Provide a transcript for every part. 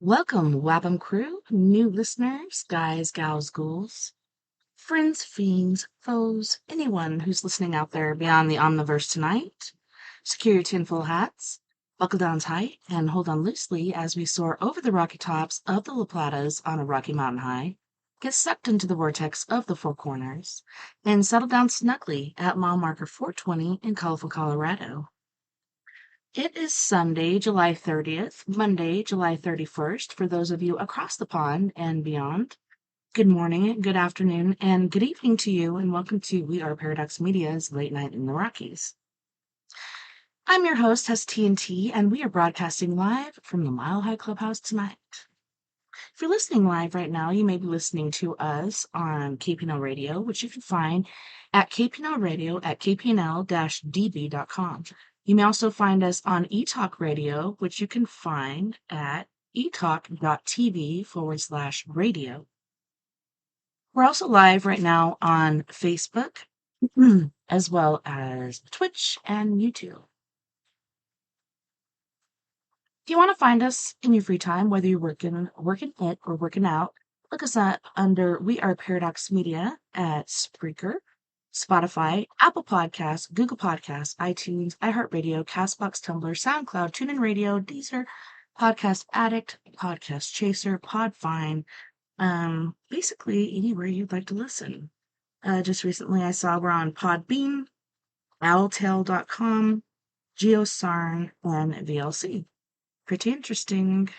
Welcome, Wapham crew, new listeners, guys, gals, ghouls, friends, fiends, foes, anyone who's listening out there beyond the omniverse tonight. Secure your tinfoil hats, buckle down tight, and hold on loosely as we soar over the rocky tops of the La Platas on a rocky mountain high, get sucked into the vortex of the Four Corners, and settle down snugly at mile marker 420 in colorful Colorado. It is Sunday, July 30th, Monday, July 31st, for those of you across the pond and beyond. Good morning, good afternoon, and good evening to you, and welcome to We Are Paradox Media's Late Night in the Rockies. I'm your host, TessaTNT, and we are broadcasting live from the Mile High Clubhouse tonight. If you're listening live right now, you may be listening to us on KPNL Radio, which you can find at KPNL Radio at kpnl-db.com. You may also find us on eTalk Radio, which you can find at etalk.tv/radio. We're also live right now on Facebook, as well as Twitch and YouTube. If you want to find us in your free time, whether you're working it or working out, look us up under We Are Paradox Media at Spreaker, Spotify, Apple Podcasts, Google Podcasts, iTunes, iHeartRadio, Castbox, Tumblr, SoundCloud, TuneIn Radio, Deezer, Podcast Addict, Podcast Chaser, Podfine, basically anywhere you'd like to listen. Just recently I saw we're on Podbean, owltail.com, GeoSarn, and VLC. Pretty interesting.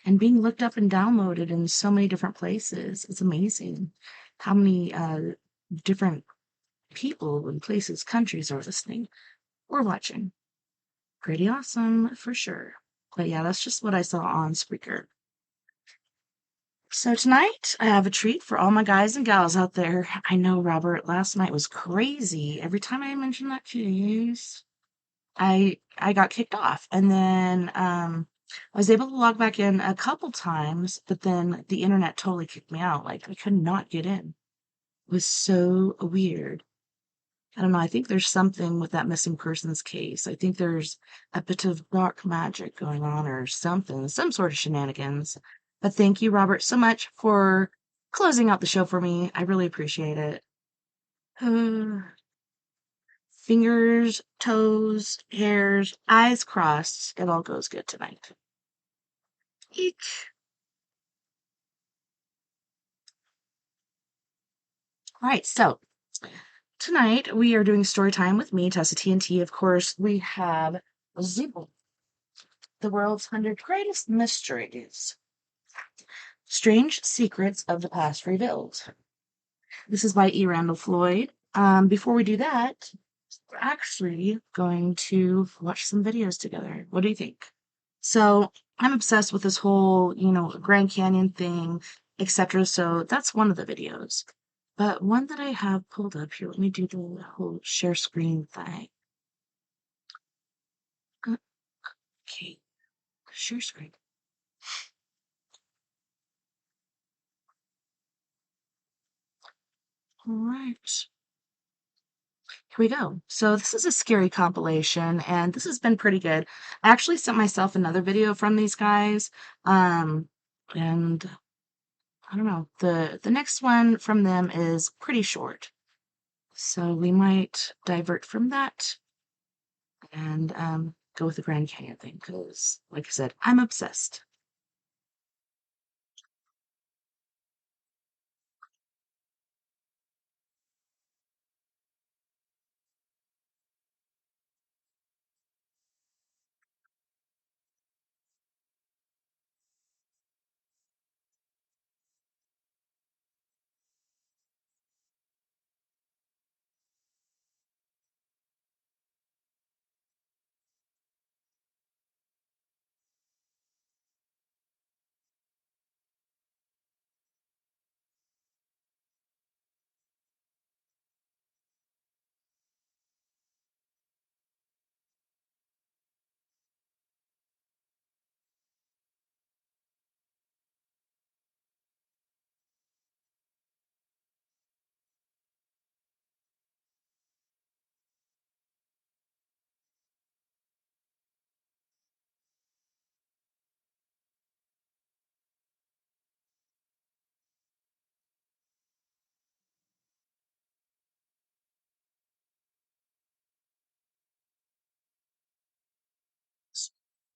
And being looked up and downloaded in so many different places. It's amazing how many different people and places, countries are listening or watching. Pretty awesome for sure. But yeah, that's just what I saw on Spreaker. So tonight I have a treat for all my guys and gals out there. I know, Robert, last night was crazy. Every time I mention that to you, I got kicked off. And then I was able to log back in a couple times, but then the internet totally kicked me out. Like I could not get in. It was so weird. I don't know. I think there's something with that missing persons case. I think there's a bit of dark magic going on or something, some sort of shenanigans. But thank you, Robert, so much for closing out the show for me. I really appreciate it. Fingers, toes, hairs, eyes crossed. It all goes good tonight. Eek. All right, so tonight we are doing story time with me, TessaTNT. Of course, we have Zebul, the world's 100 greatest mysteries. Strange secrets of the past revealed. This is by Randall Floyd. Before we do that, we're actually going to watch some videos together. What do you think? So I'm obsessed with this whole, Grand Canyon thing, etc. So that's one of the videos. But one that I have pulled up here, let me do the whole share screen thing. Okay, share screen. All right. Here we go. So this is a scary compilation, and this has been pretty good. I actually sent myself another video from these guys, and I don't know. The next one from them is pretty short, so we might divert from that and go with the Grand Canyon thing because, like I said, I'm obsessed.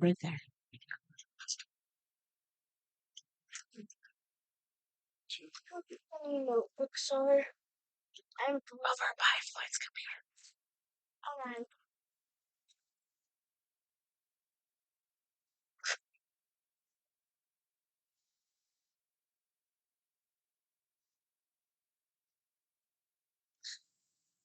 right there. Any notebooks are? I'm Over by Floyd's computer. alright.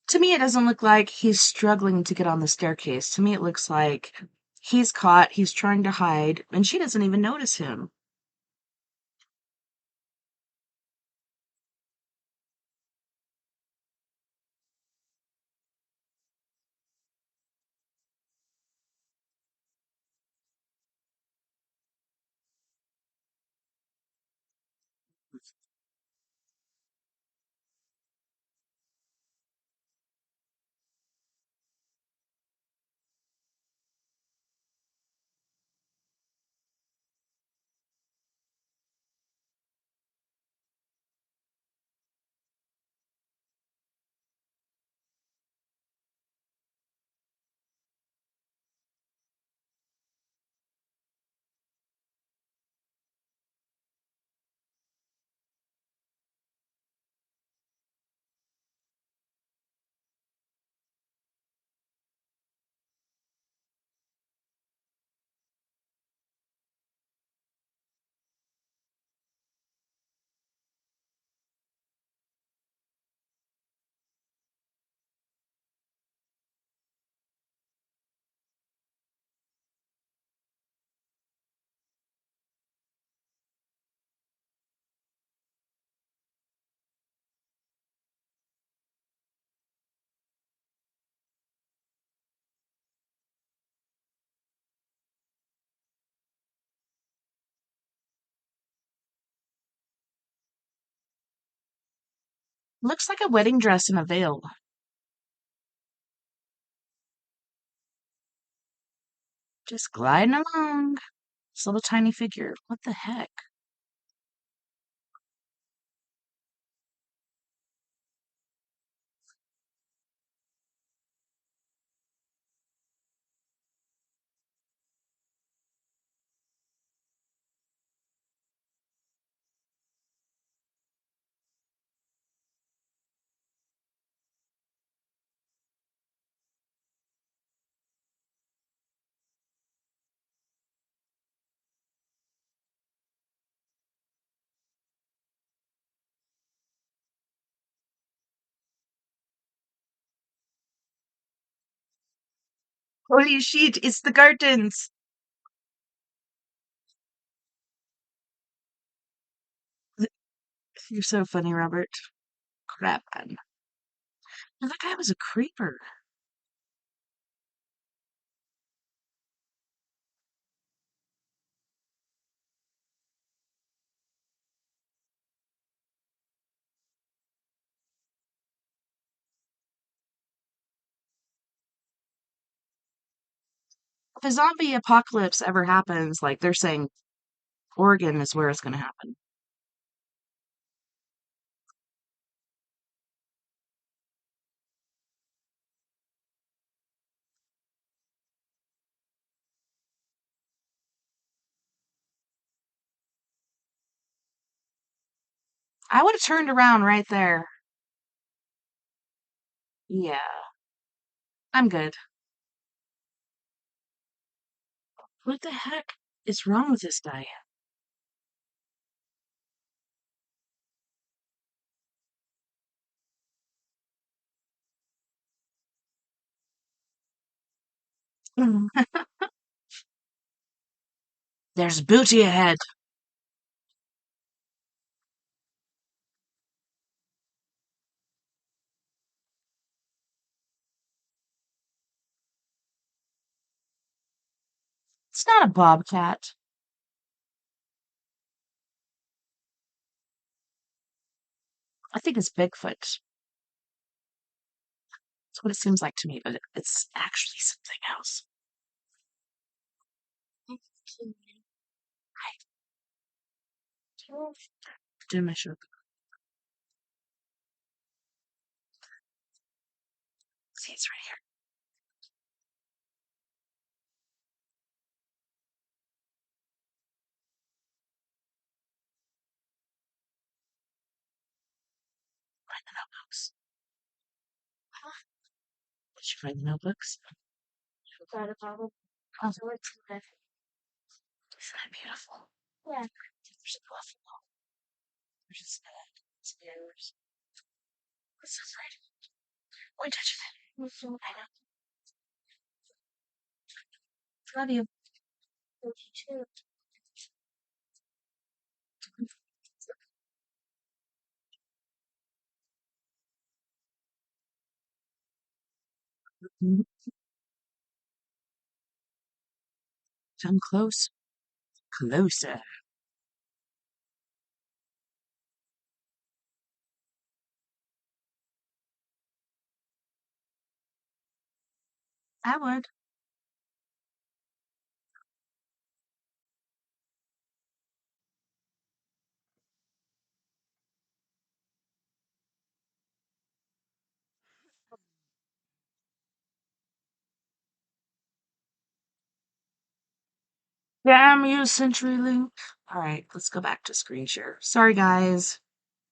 To me, it doesn't look like he's struggling to get on the staircase. To me, it looks like he's caught, he's trying to hide, and she doesn't even notice him. Looks like a wedding dress and a veil. Just gliding along. This little tiny figure. What the heck? Holy shit, it's the curtains! You're so funny, Robert. Crap, man. Now, that guy was a creeper. If a zombie apocalypse ever happens, like they're saying Oregon is where it's going to happen. I would have turned around right there. Yeah, I'm good. What the heck is wrong with this guy? There's booty ahead. It's not a bobcat. I think it's Bigfoot. That's what it seems like to me, but it's actually something else. Did my show. See, it's right here. find the notebooks? Huh? Did you find the notebooks? Got a problem. Oh, So it's good. isn't that beautiful? Yeah. There's a buffalo. There's a snake. Stairs. What's so pretty? Why touch it? Me too. I know. Love you. Me too. Mhm. Come close. Closer. I would. Damn you, CenturyLink. Alright, let's go back to screen share. Sorry, guys.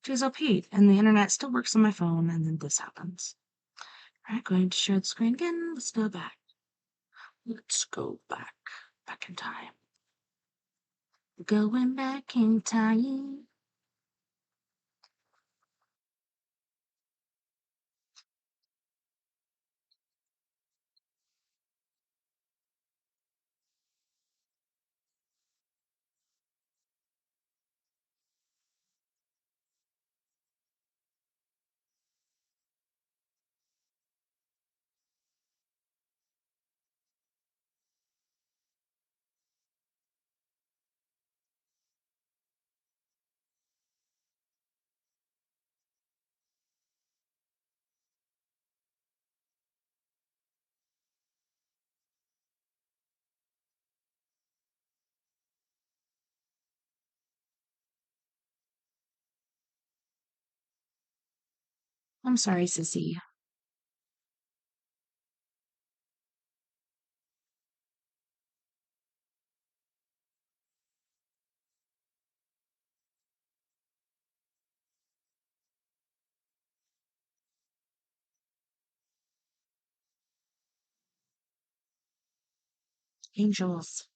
Jeez, oh Pete, and the internet still works on my phone, and then this happens. Alright, going to share the screen again. Let's go back. Let's go back. Back in time. Going back in time. I'm sorry, Sissy. Angels.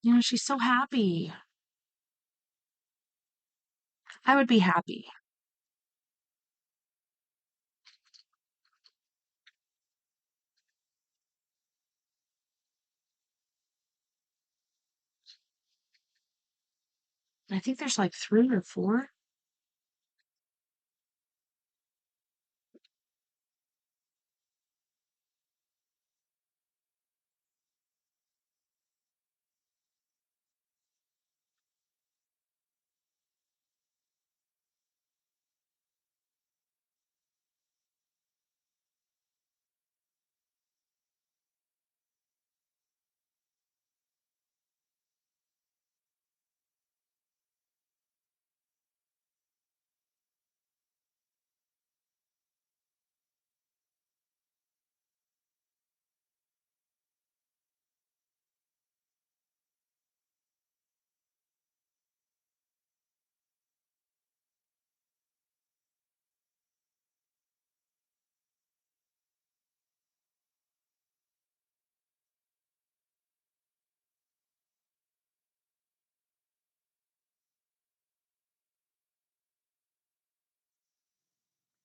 You know, she's so happy. I would be happy. I think there's like 3 or 4.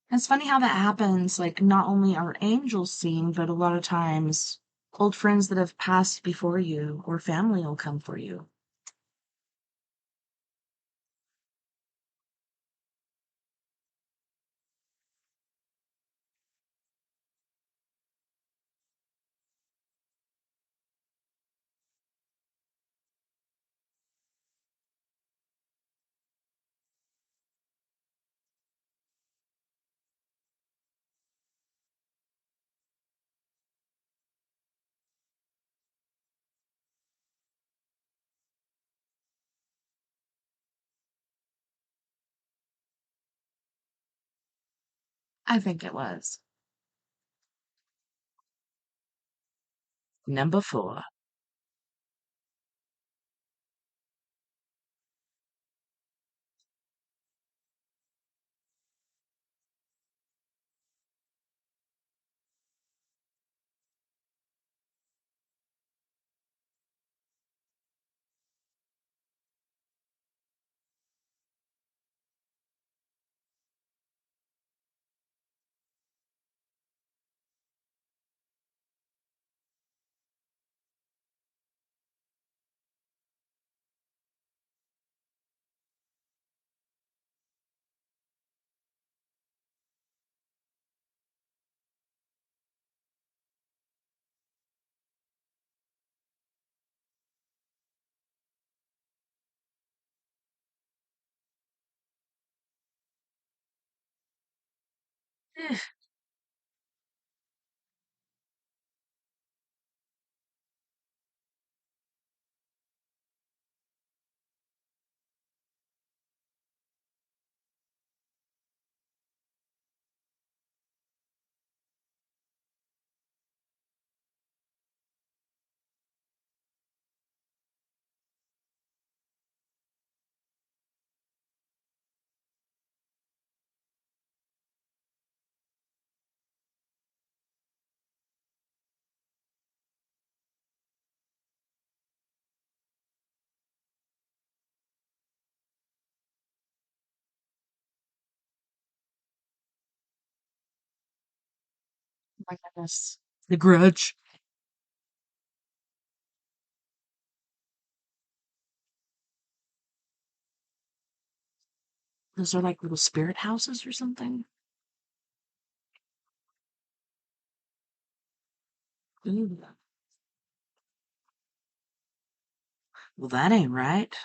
It's funny how that happens. Like, not only are angels seen, but a lot of times old friends that have passed before you or family will come for you. I think it was. Number 4. Eh, my goodness. The Grudge. Those are like little spirit houses or something. Ooh. Well, that ain't right.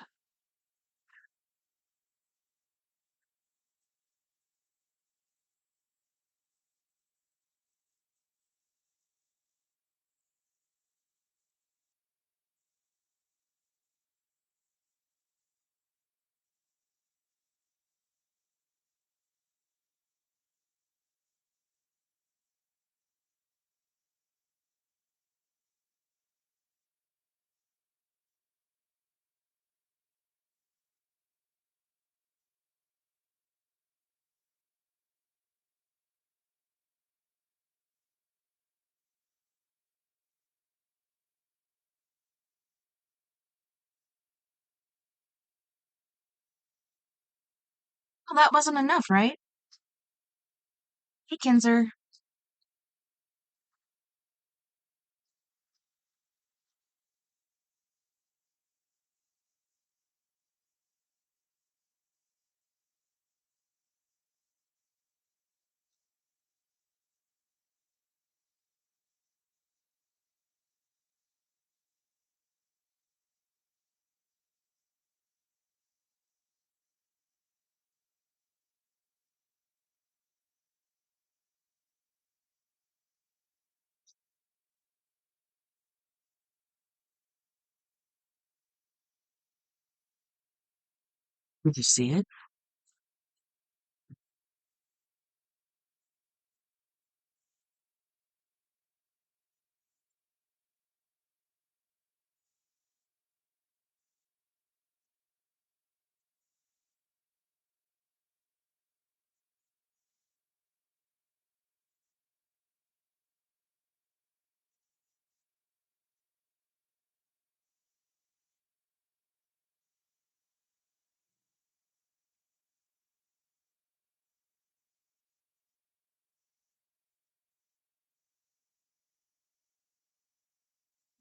Well, that wasn't enough, right? Hey, Kinzer. Did you see it?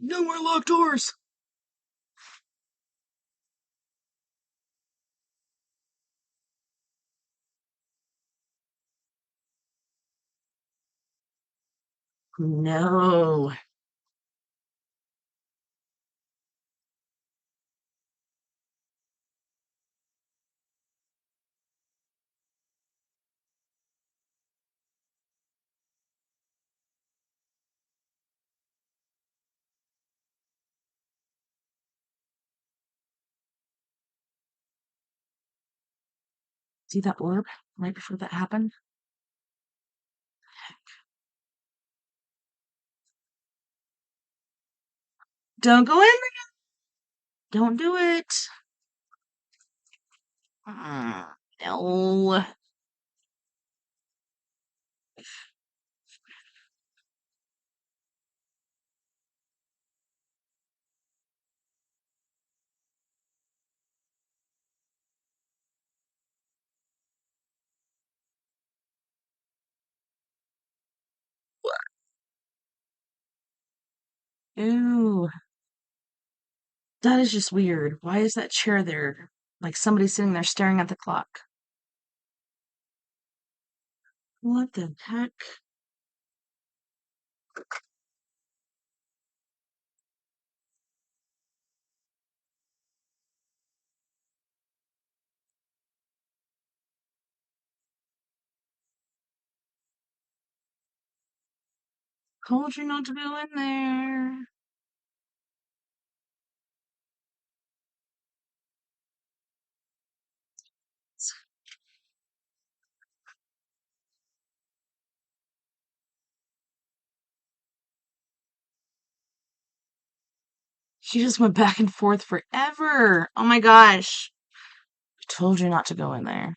No more locked doors. No. See that orb right before that happened? Don't go in there. Don't do it. No. Ew. That is just weird. Why is that chair there? Like somebody's sitting there staring at the clock. What the heck? Told you not to go in there. She just went back and forth forever. Oh my gosh. I told you not to go in there.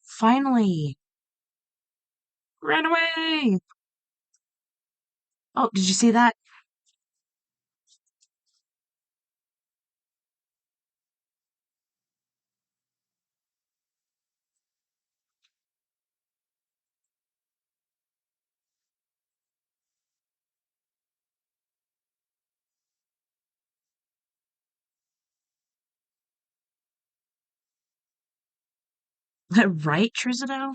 Finally. Ran away. Oh, did you see that? Right, Trizado?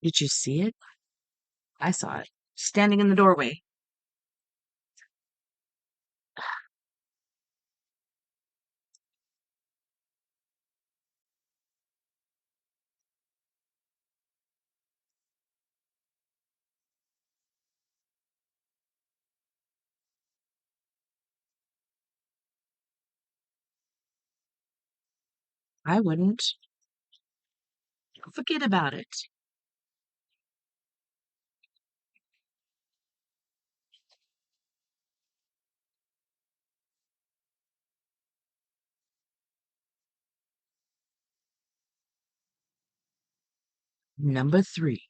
Did you see it? I saw it. Standing in the doorway. I wouldn't. Forget about it. Number 3.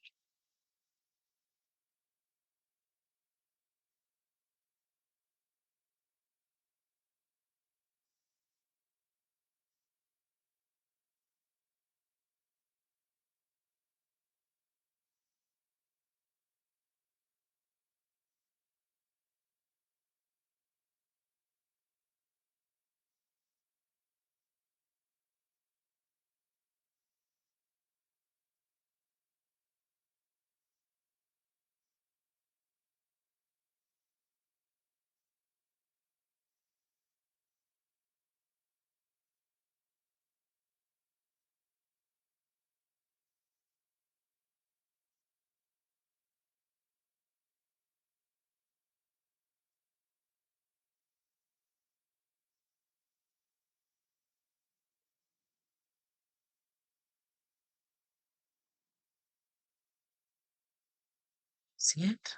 See it?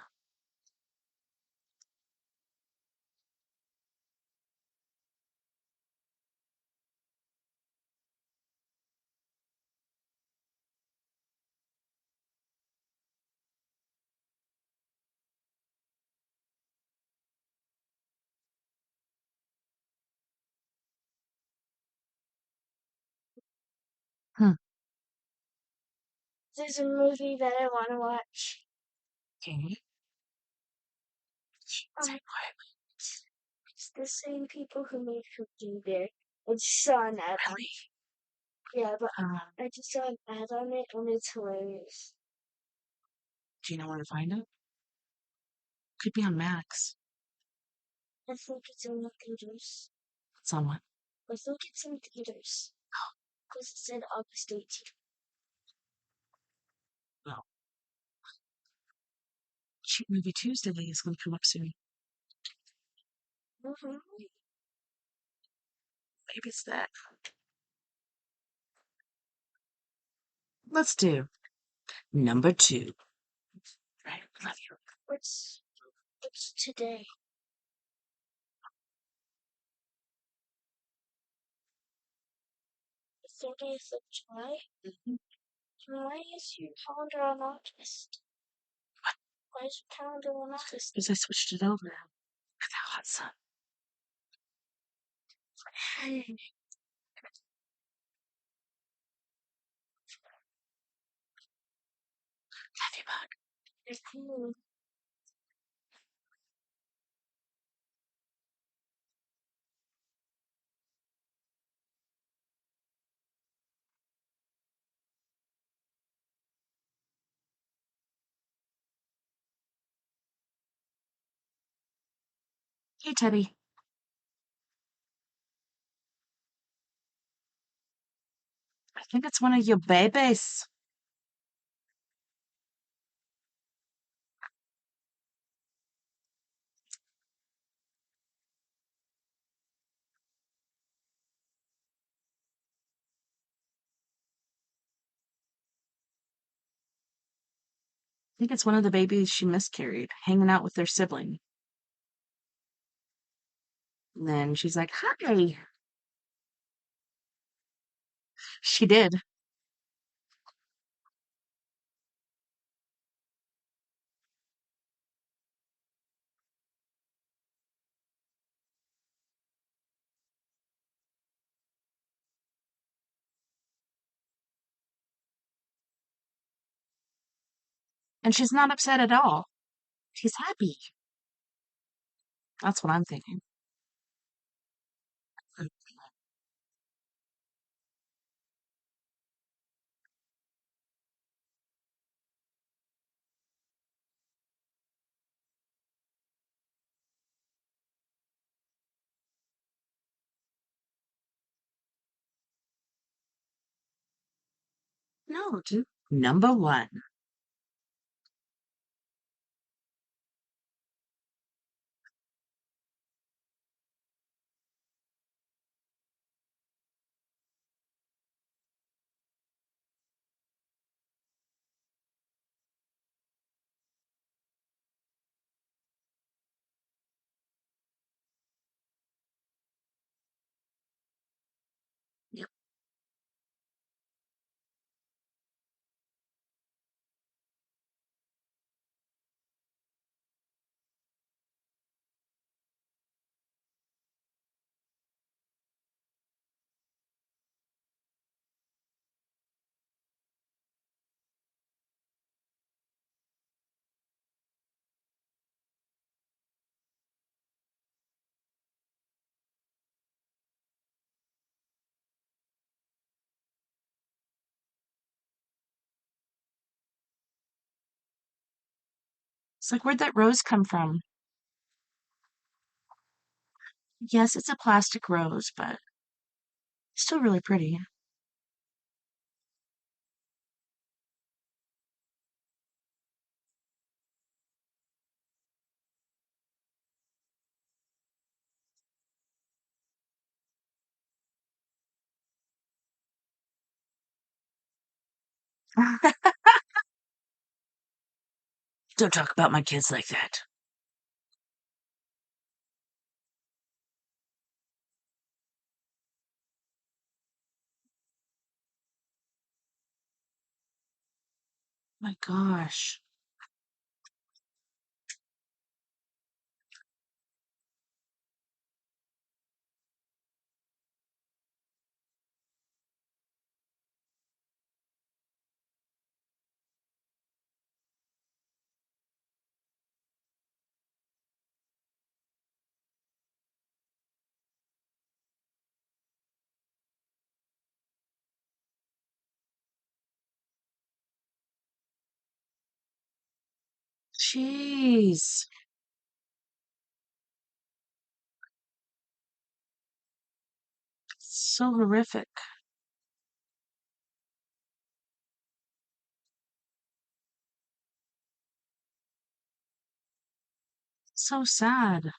Hmm. There's a movie that I want to watch. Okay. Um, it's the same people who made Cookie Bear. It's Sean Adam. Really? Yeah, but Um, I just saw an ad on it and it's hilarious. do you know where to find it? Could be on Max. I think it's in the theaters. It's on what? I think it's in theaters. Because it said August 18th. No. Cheap Movie Tuesday is going to come up soon. Mm-hmm. Maybe it's that. Let's do number 2. Right, love you. What's today? The 30th of July? Mm-hmm. Why is your calendar on August? Why is your calendar on August? Because I switched it over. Look at that hot sun. Love you, bud. It's cool. Hey, Teddy. I think it's one of your babies. I think it's one of the babies she miscarried, hanging out with their sibling. And then she's like, "Hi." She did. And she's not upset at all. She's happy. That's what I'm thinking. No, dude. Number 1. Yep. It's like, where'd that rose come from? Yes, it's a plastic rose, but still really pretty. Don't talk about my kids like that. My gosh. Jeez. So horrific. So sad.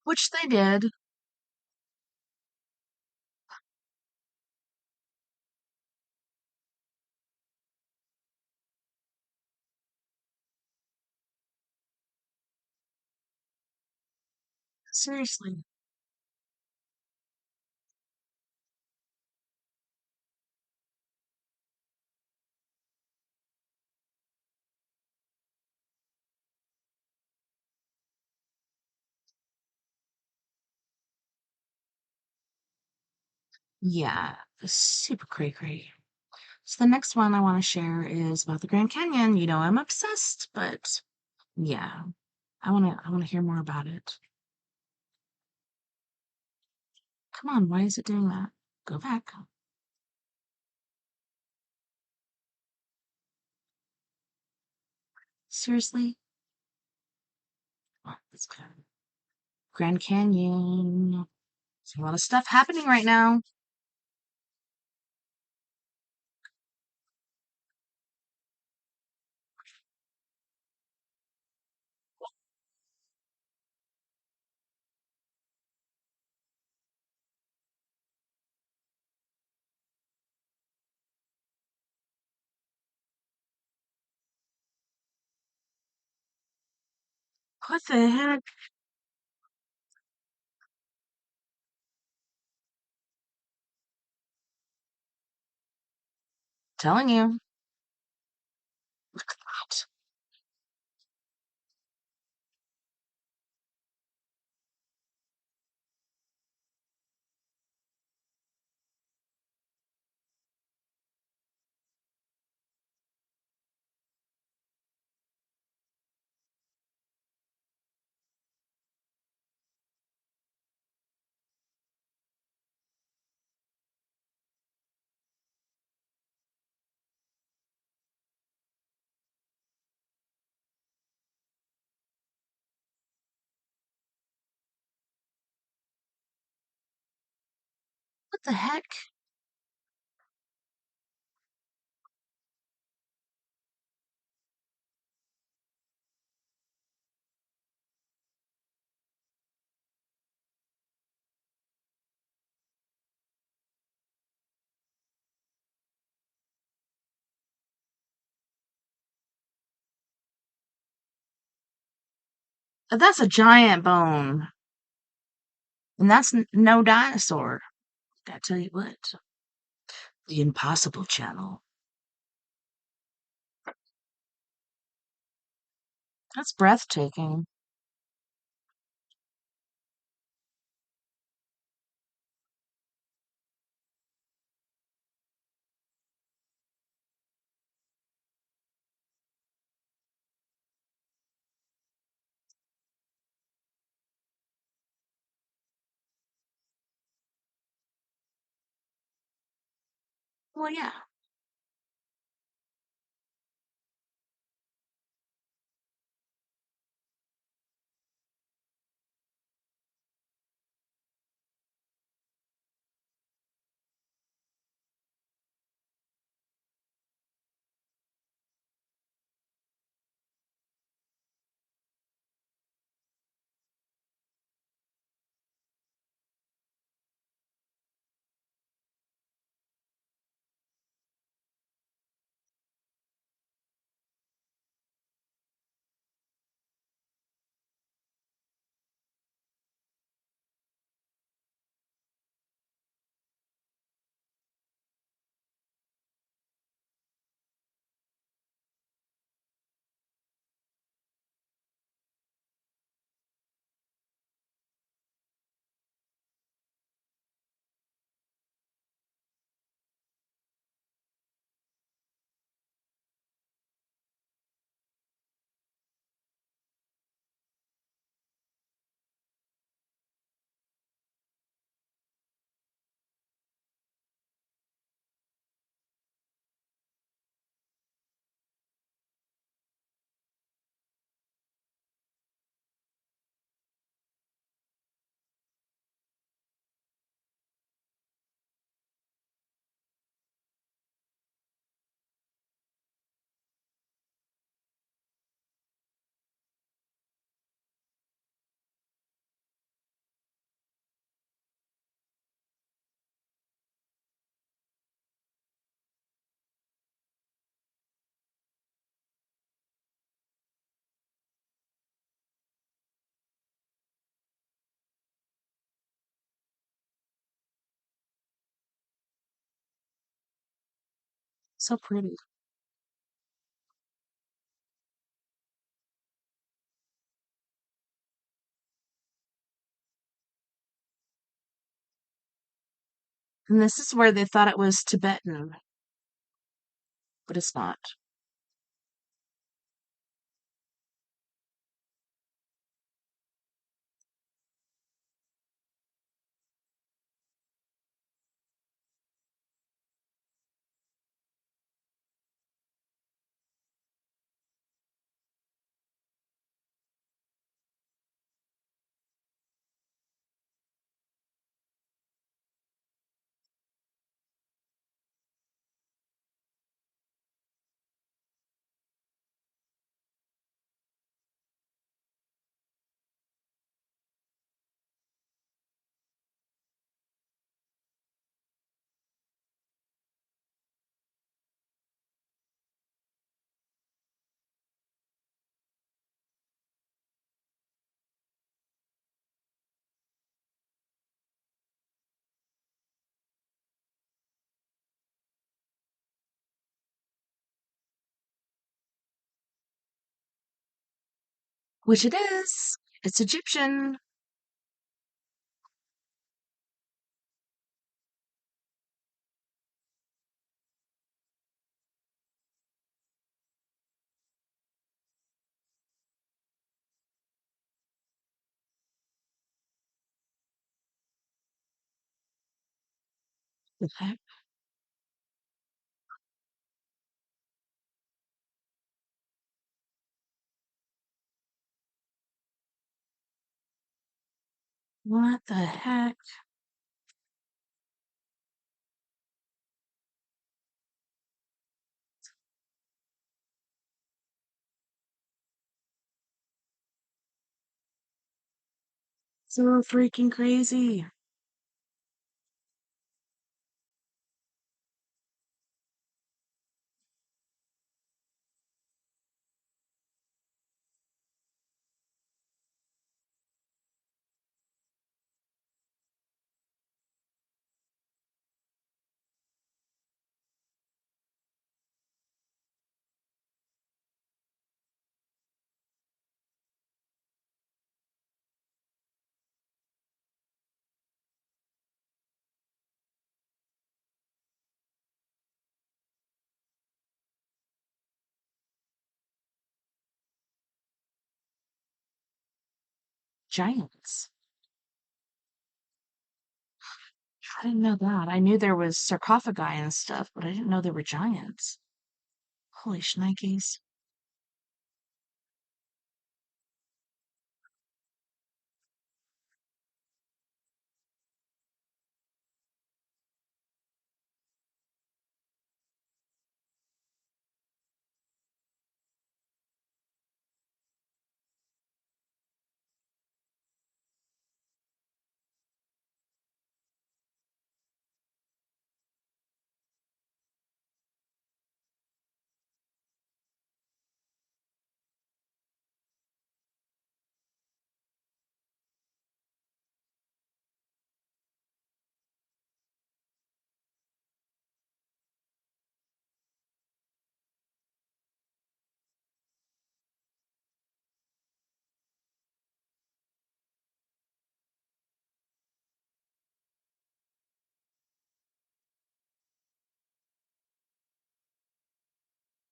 Which they did. Seriously. Yeah, super cray cray. So the next one I want to share is about the Grand Canyon. You know, I'm obsessed, but yeah, I want to hear more about it. Come on, why is it doing that? Go back. Seriously? Oh, that's good. Grand Canyon. There's a lot of stuff happening right now. What the heck? Telling you. Look at that. What the heck? That's a giant bone. And that's no dinosaur. Gotta tell you what. The Impossible Channel. That's breathtaking. Well, yeah. So pretty. And this is where they thought it was Tibetan, but it's not. Which it is. It's Egyptian. The heck? What the heck? So freaking crazy. Giants. I didn't know that. I knew there was sarcophagi and stuff, but I didn't know there were giants. Holy shnikes.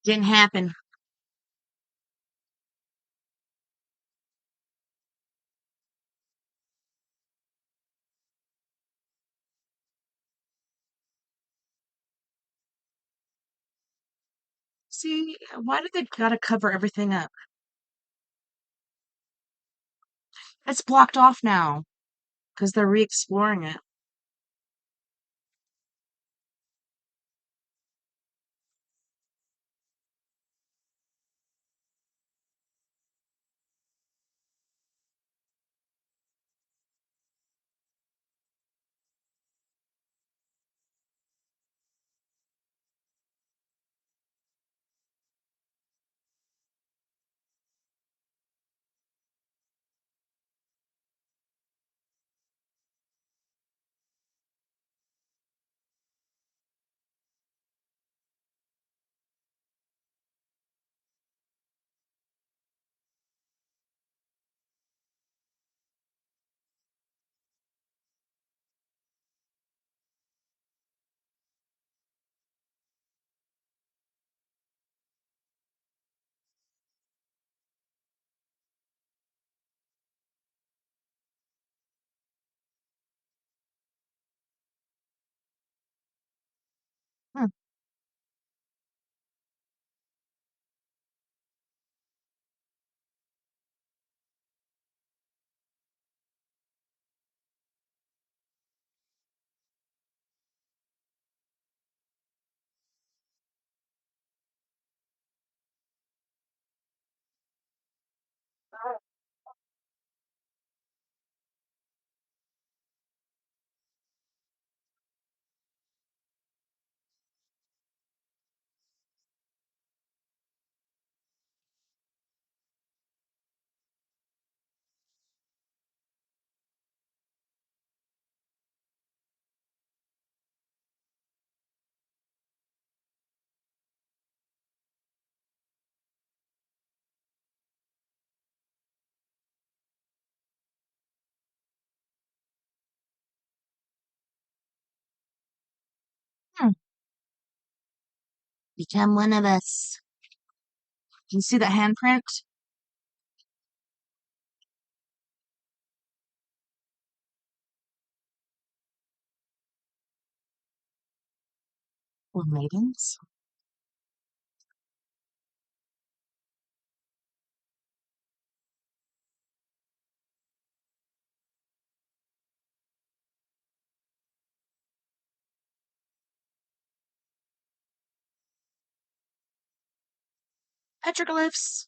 Didn't happen. See, why did they gotta cover everything up? It's blocked off now because they're re-exploring it. Become one of us. Can you see that handprint? We're maidens. Petroglyphs.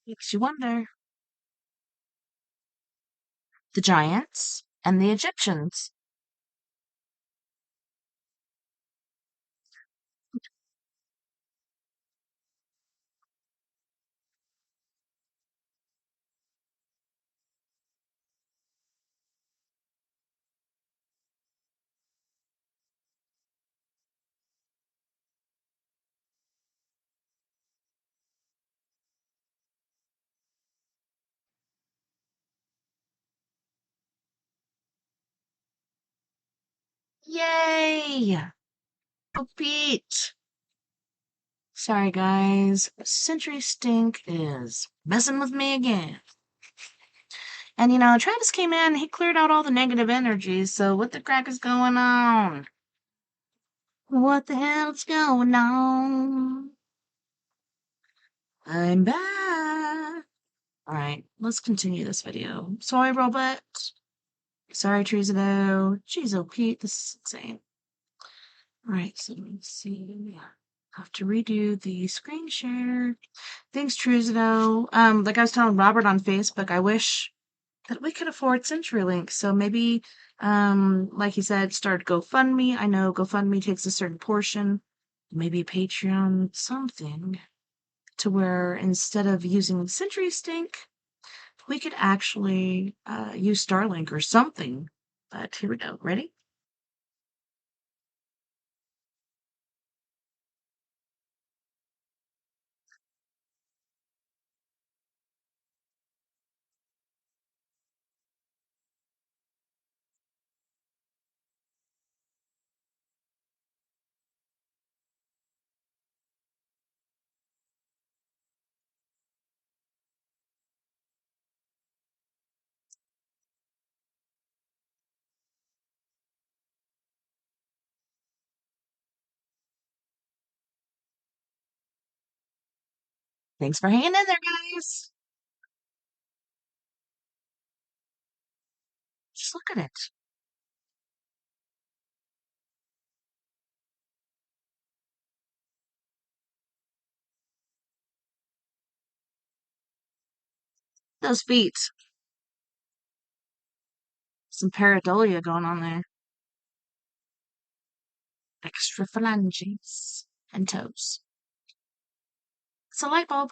Makes you wonder. The giants and the Egyptians. Yay! Oh, Pete. Sorry, guys. Century Stink is messing with me again. And Travis came in, he cleared out all the negative energy, so what the crack is going on? What the hell's going on? I'm back. Alright, let's continue this video. Sorry, Robert. Sorry, Truesdale. Jeez, oh, Pete, this is insane. Alright, so let me see. Have to redo the screen share. Thanks, Truesdale. Like I was telling Robert on Facebook, I wish that we could afford CenturyLink. So maybe, like he said, start GoFundMe. I know GoFundMe takes a certain portion. Maybe Patreon, something to where instead of using CenturyStink, we could actually use Starlink or something. But here we go. Ready? Thanks for hanging in there, guys. Just look at it. Those feet. Some pareidolia going on there. Extra phalanges and toes. It's a light bulb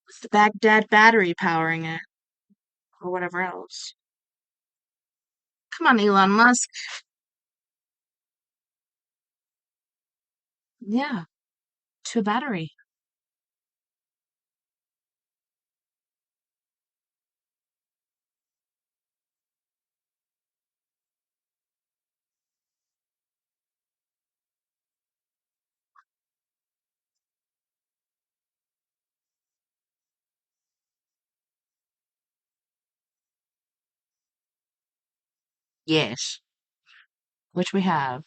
with the Baghdad battery powering it, or whatever else. Come on, Elon Musk. Yeah, to a battery. Yes, which we have.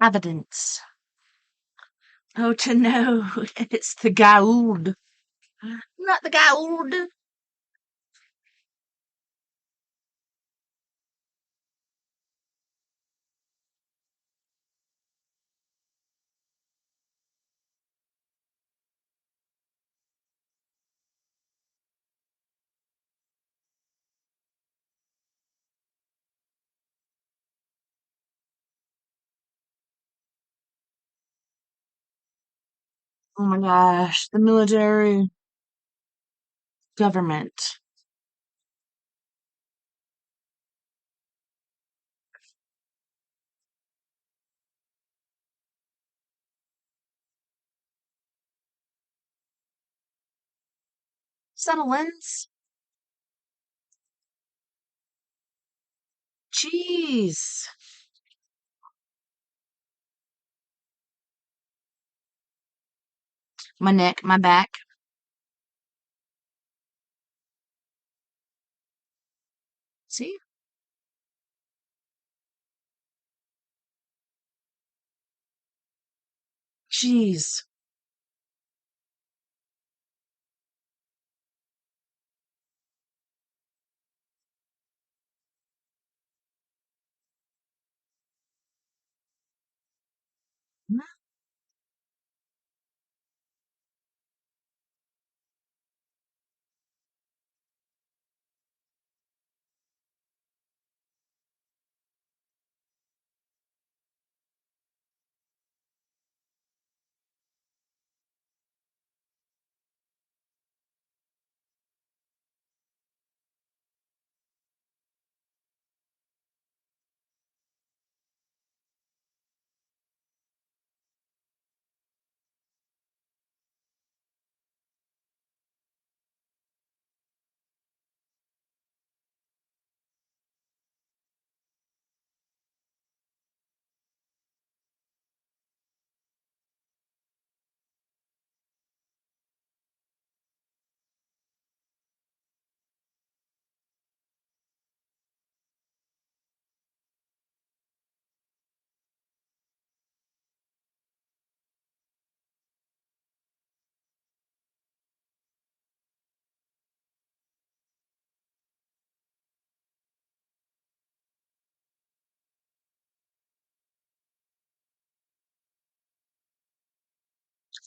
Evidence. Oh, to know it's the gold. Not the gold. Oh my gosh, the military government. Is that a lens? Jeez. My neck, my back. See? Jeez.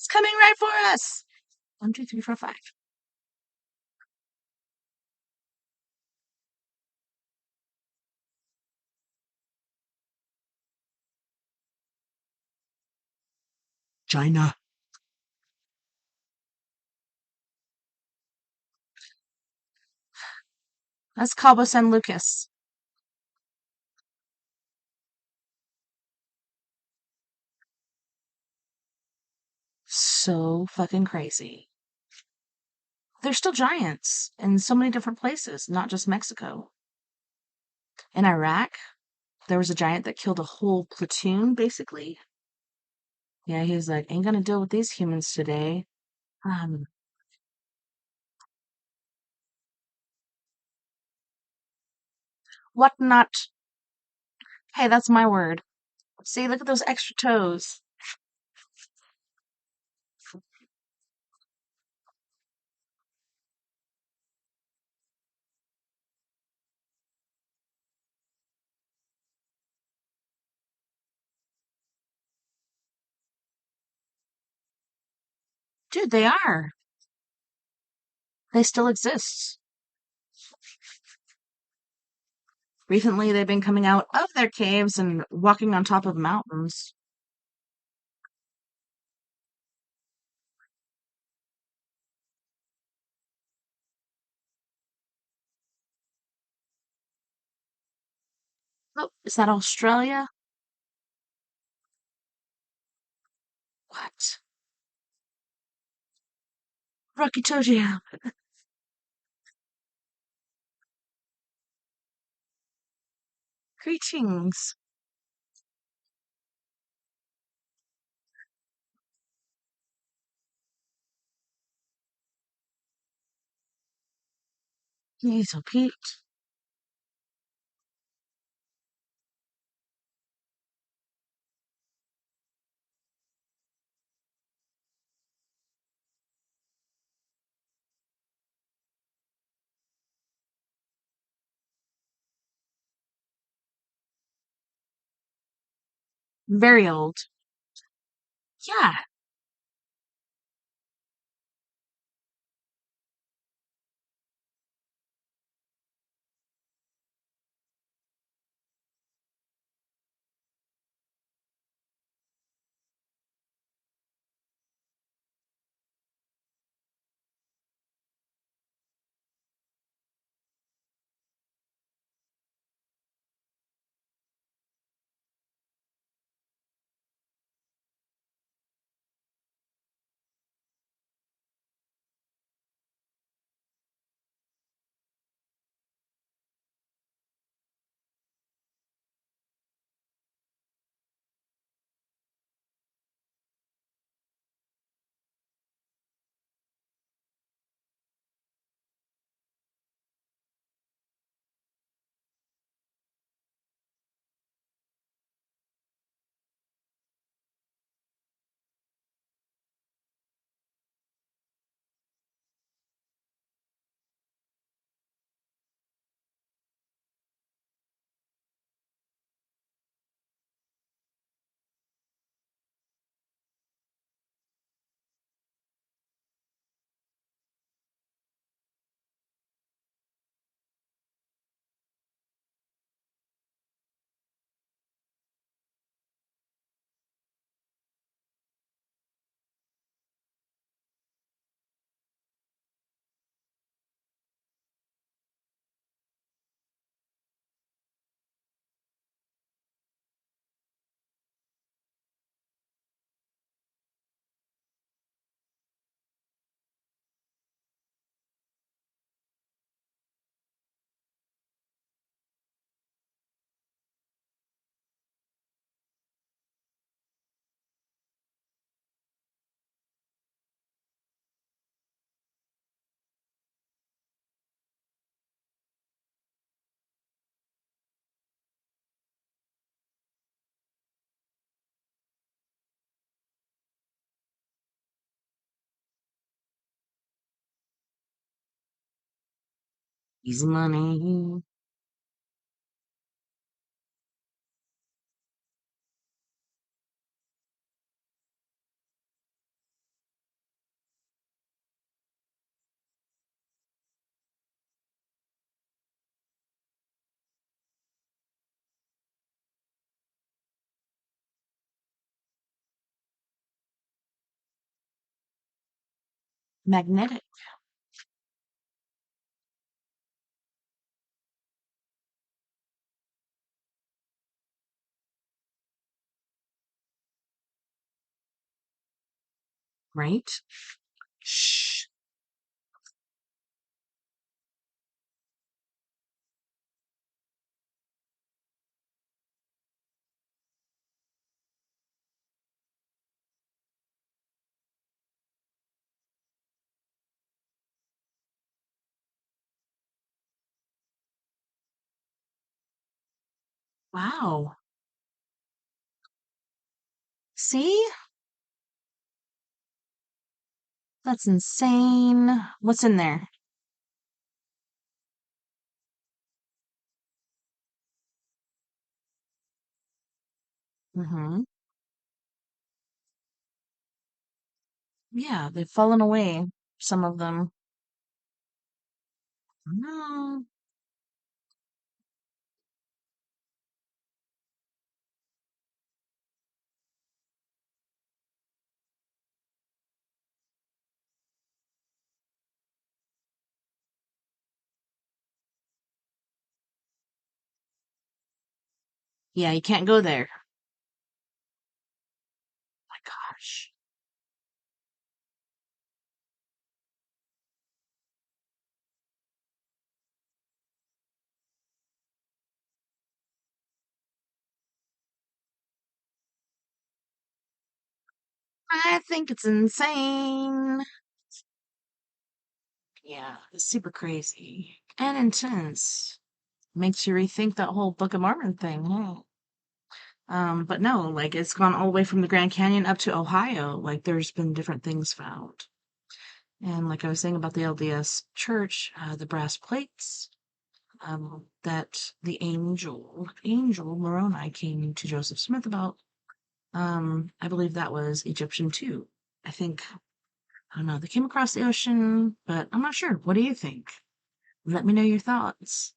It's coming right for us. 1, 2, 3, 4, 5. China. That's Cabo San Lucas. So fucking crazy. They're still giants in so many different places, not just Mexico. In Iraq, there was a giant that killed a whole platoon, basically. Yeah, he was like, ain't gonna deal with these humans today. Um, what not? Hey, that's my word. See, look at those extra toes. Dude, they are. They still exist. Recently, they've been coming out of their caves and walking on top of mountains. Oh, is that Australia? What? Rocky told you. Greetings. He's a Pete. Very old. Yeah. Easy money. Magnetic, right? Shh. Wow. See? That's insane. What's in there? Mm-hmm. Yeah, they've fallen away, some of them. No. Yeah, you can't go there. My gosh. I think it's insane. Yeah, it's super crazy and intense. Makes you rethink that whole Book of Mormon thing, huh? But no, like it's gone all the way from the Grand Canyon up to Ohio. Like there's been different things found. And like I was saying about the LDS Church, the brass plates, that the angel Moroni came to Joseph Smith about, I believe that was Egyptian too. I think, I don't know, they came across the ocean, but I'm not sure. What do you think? Let me know your thoughts.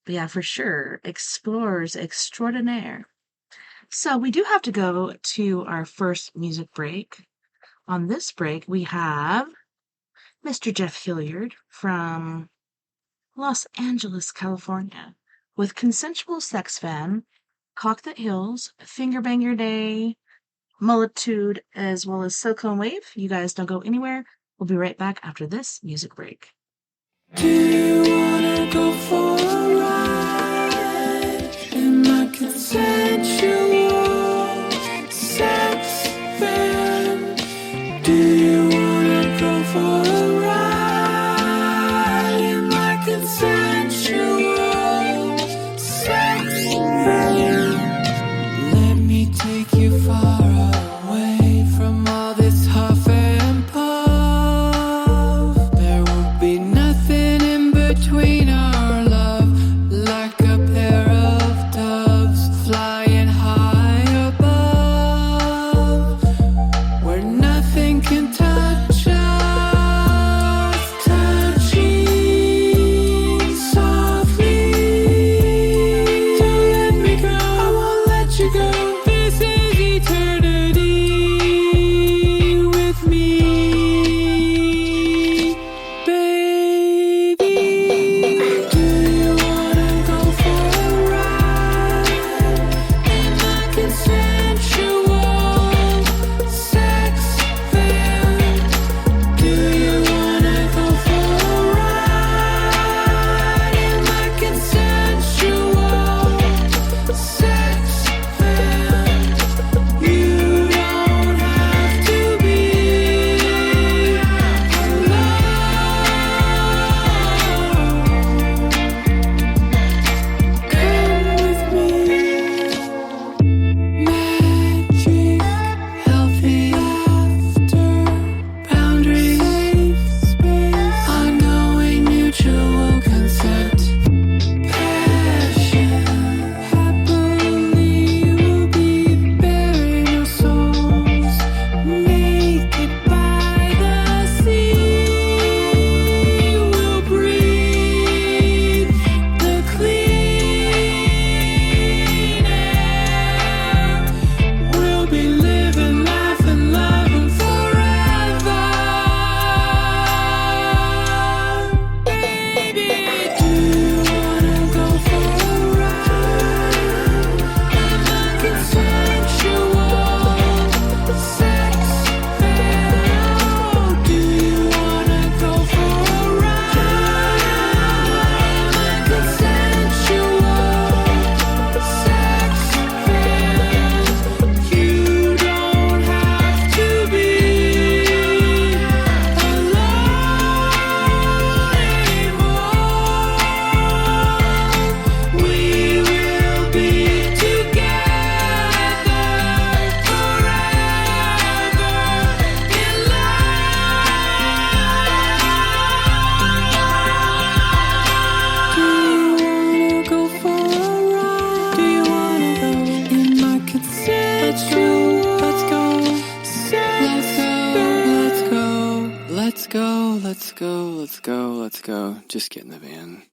But yeah, for sure, explorers extraordinaire. So we do have to go to our first music break. On this break, we have Mr. Jeff Hilliard from Los Angeles, California, with Consensual Sex Fan, Cock That Hills, Finger Bang Your Day, Mullitude, as well as Silicone Wave. You guys don't go anywhere. We'll be right back after this music break. Do you wanna go for a ride in my consensual sex van? Do you wanna go for a ride in my consensual sex van? Let me take you far away from all this huff and puff. There will be nothing in between our love. let's go, let's go, let's go, let's go. Just get in the van.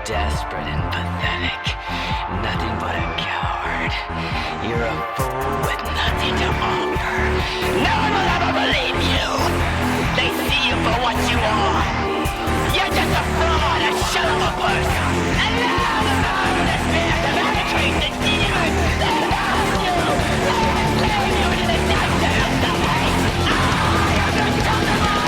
Desperate and pathetic. Nothing but a coward. You're a fool with nothing to offer. No one will ever believe you. They see you for what you are. You're just a fraud, a shell of a person. And now the power of the spirit of penetrate the demons. They love you. They enslave you into the dungeon of the hate. I am the son of a...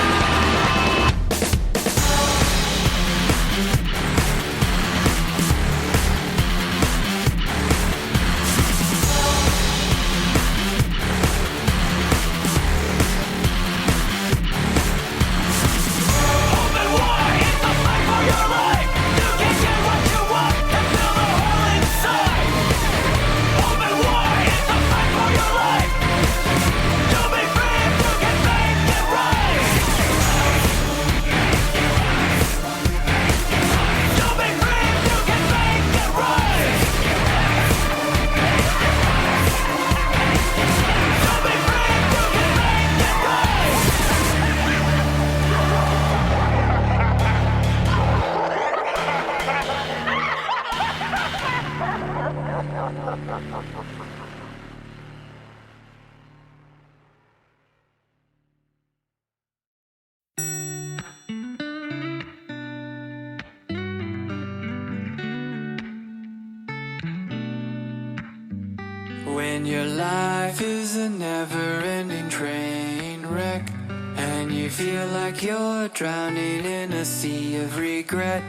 When your life is a never-ending train wreck, and you feel like you're drowning in a sea of regret,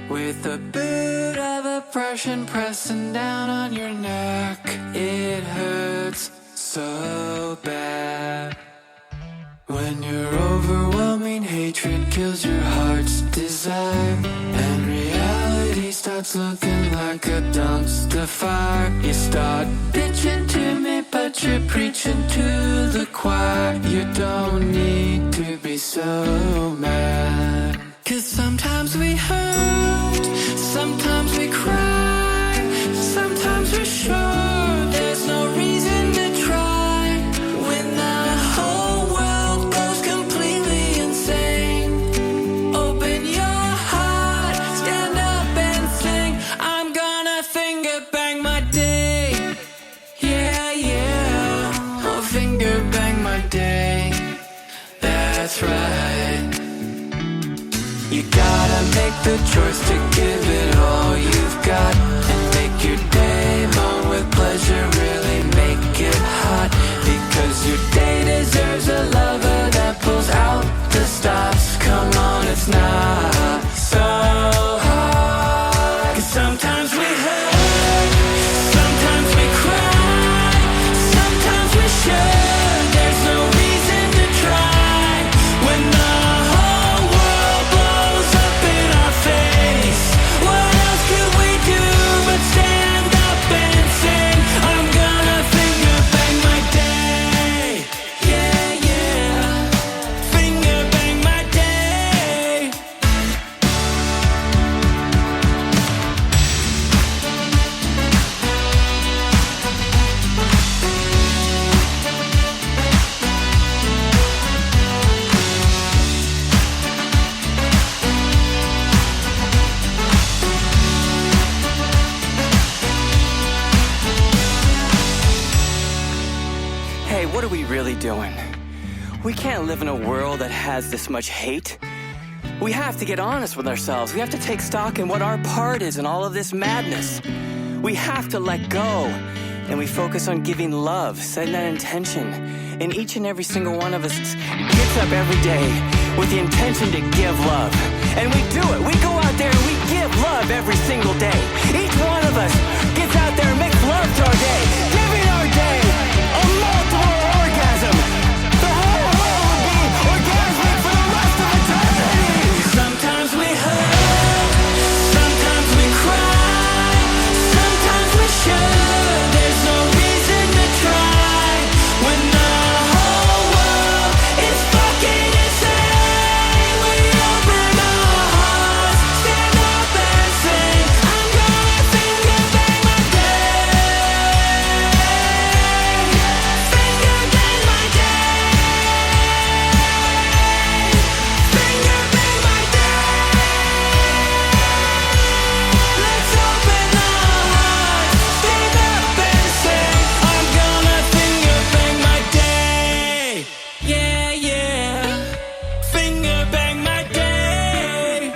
with a bit of oppression pressing down on your neck, it hurts so bad. When your overwhelming hatred kills your heart's desire, and reality starts starts looking like a dumpster fire. You start bitching to me, but you're preaching to the choir. You don't need to be so mad. 'Cause sometimes we hurt, sometimes we cry, sometimes we're sure there's no reason to try. When the whole world goes completely insane, open your heart, stand up and sing. I'm gonna finger bang my day. Yeah, yeah, I'll finger bang my day. That's right. You gotta make the choice to give it all you've got, and make your day long with pleasure, really make it hot. Because your day deserves a lover that pulls out the stops. Come on, it's not so hard. 'Cause sometimes we hurt, sometimes we cry, sometimes we're sure there's no reason to try. When the whole world blows up in our face, what else could we do but stand up and sing? I'm gonna finger bang my day. Yeah, yeah, finger bang my day. Hey, what are we really doing? We can't live in a world that has this much hate. We have to get honest with ourselves. We have to take stock in what our part is in all of this madness. We have to let go, and we focus on giving love, setting that intention. And each and every single one of us gets up every day with the intention to give love. And we do it. We go out there and we give love every single day. Each one of us gets out there and makes love to our day, giving our day a multiple orgasm. The whole world will be orgasmic for the rest of eternity. Sometimes we hurt, sometimes we cry, sometimes we're sure there's no reason to try. When the whole world is fucking insane, we open our hearts, stand up and sing. I'm gonna finger bang my day. Finger bang my day. Finger bang my day. Let's open our hearts, stand up and sing. I'm gonna finger bang my day. Yeah, yeah. Finger bang my day.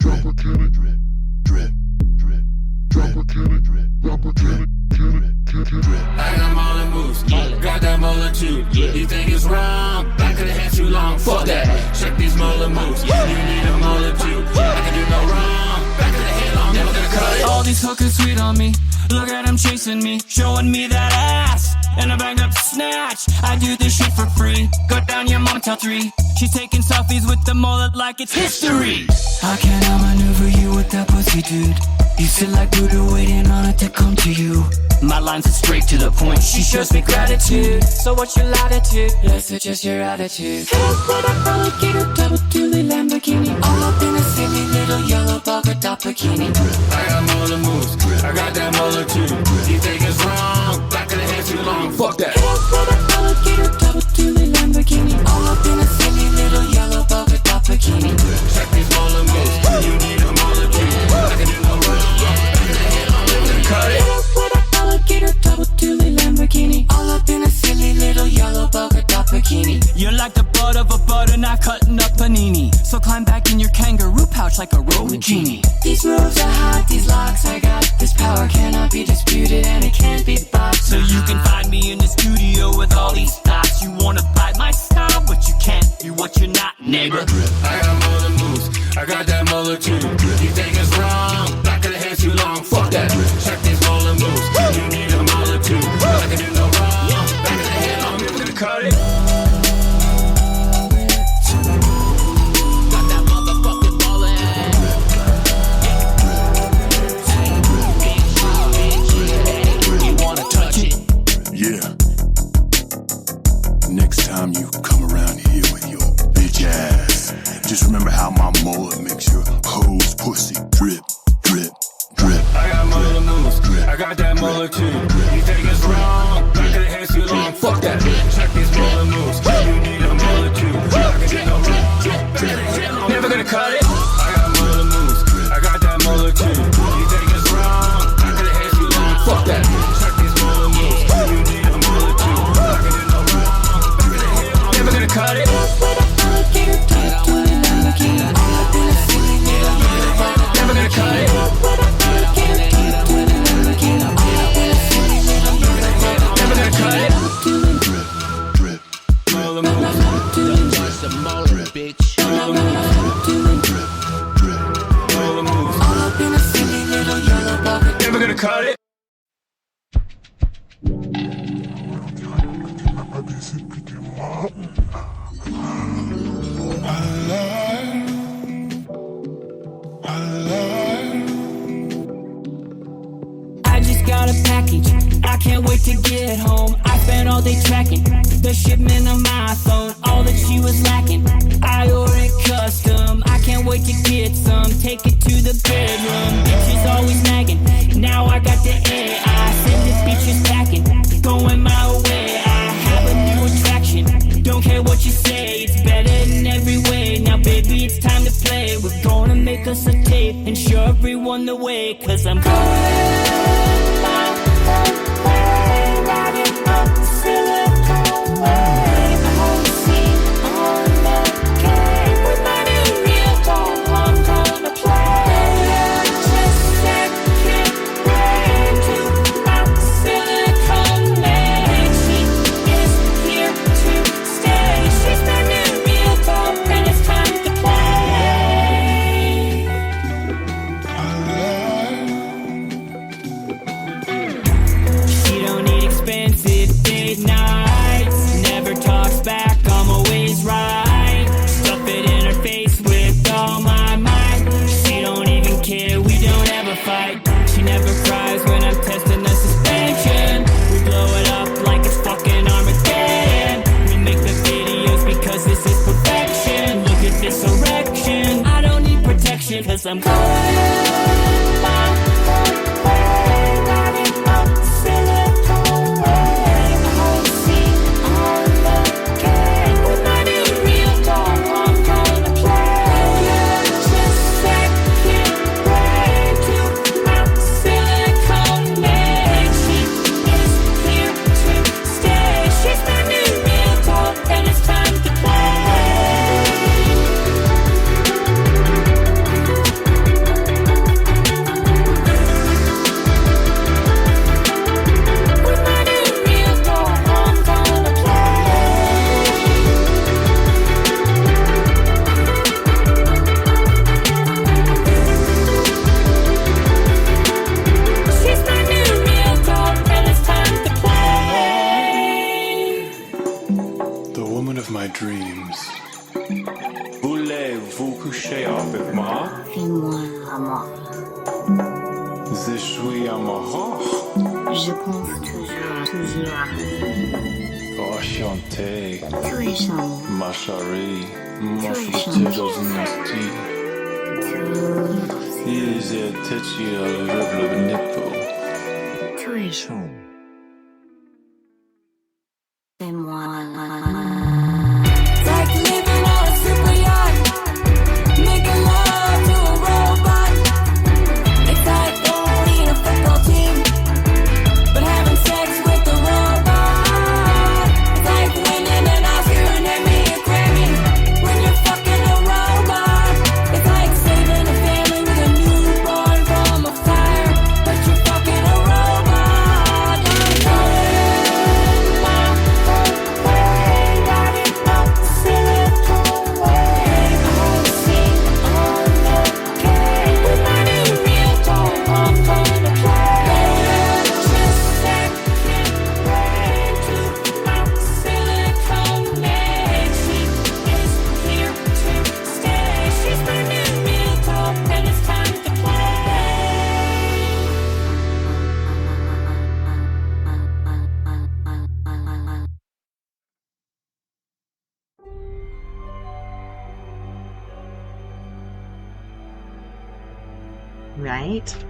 Drop a can it, drip, drip, drip. Drop a can it, drip, drop a can it, drip. I got molar moves, got that molar too. You think it's wrong? I could've had too long. Fuck that. Check these molar moves. You need a molar too. I can do no wrong. Back of the head long, never gonna cut it. All these hookers sweet on me. Look at them chasing me, showing me that ass. And I bagged up snatch. I do this shit for free. Go down your mom till 3. She's taking selfies with the mullet like it's history. How can I maneuver you with that pussy, dude? You sit like Buddha waiting on it to come to you. My lines are straight to the point. She shows me gratitude. So what's your latitude? Let's adjust your attitude. Head with a alligator, double dually Lamborghini. All up in a silly little yellow polka dot bikini. I got molar moves, I got that molar too. You think it's wrong? Back of the head too long. Fuck that. Head with a alligator, double dually Lamborghini. All up in a silly little yellow polka dot bikini. Check these molar moves. You need a molar too. I can do no wrong. Back of the head long, never gonna cut it. Head with a alligator, double dually Lamborghini. All up in a silly little yellow polka dot bikini. You're like the butt of a butter knife cutting up panini. So climb back in your kangaroo pouch like a rolling genie. These moves are hot, these locks I got. This power cannot be disputed and it can't be bought. So you can find me in the studio with all these thoughts. You wanna bite my style, but you can't be what you're not, neighbor. I got molar moves, I got that molar too. You think it's wrong? Back of the head too long. Fuck that. Check these molar moves. You need a molar too. I can do no wrong. Back of the head long, never gonna cut it. Just remember how my mullet makes your hoes pussy drip, drip, drip. I got mullet moves, I got that mullet too. You think it's wrong? Back of the head too long. Fuck that. Check these mullet moves. You need a mullet too. I can get no wrong. Back of the head long. Never gonna cut it. I got mullet moves, I got that mullet too. You think it's wrong? Back of the head too long. Fuck that. Check these mullet moves. You need a mullet too. I can get no wrong. Back of the head long. Never gonna cut it. Never gonna cut it. Never gonna cut it. Drip, drip, Mullet moves. Don't touch the mullet, bitch. Mullet moves. drip, drip. Mullet moves. Never gonna cut it. I just got a package, I can't wait to get home. I spent all day tracking the shipment on my phone, all that she was lacking. I ordered custom, I can't wait to get some. Take it to the bedroom, bitches always nagging. Now I got the air, I send the bitches packing. Going my way, I have a new attraction. Don't care what you say, it's better in every way. Now baby, it's time to play. We're gonna make us a tape and show everyone the way. Cause I'm going my way, riding up the Silicon Way. I wanna see on the game with my new real dog. I'm gonna play. Just second way to Mount Silicon Way. She is here to stay. She's my new real dog, and it's time to play. She don't need expensive date nights. Never talks back, I'm always right. Stuff it in her face with all my might. She don't even care, we don't ever fight. She never cries when I'm testing the suspension. We blow it up like it's fucking Armageddon. We make the videos because this is perfection. Look at this erection, I don't need protection. Cause I'm going my way, riding up the Silicon Way. I wanna see on the game with my new real dog. I'm gonna play. Just second way to Mount Silicon Way. She is here to stay. She's my new real dog, and it's time to play. With my new real dog, I'm gonna play. She's my new real dog, and it's time to play. The woman of my dreams. Voulez-vous coucher avec moi? Fais-moi l'amour. Je suis amoureux. Je pense toujours à Enchanté, tu es charmant. ma chérie. Mon fruité dans une hostie. Ils étaient sur le nipple. Tu es chaud. Fais-moi It's like living on a super yacht, making love to a robot. It's like owning a football team, but having sex with a robot. It's like winning an Oscar and Emmy a Grammy when you're fucking a robot. It's like saving a family with a newborn from a fire, but you're fucking a robot. Right?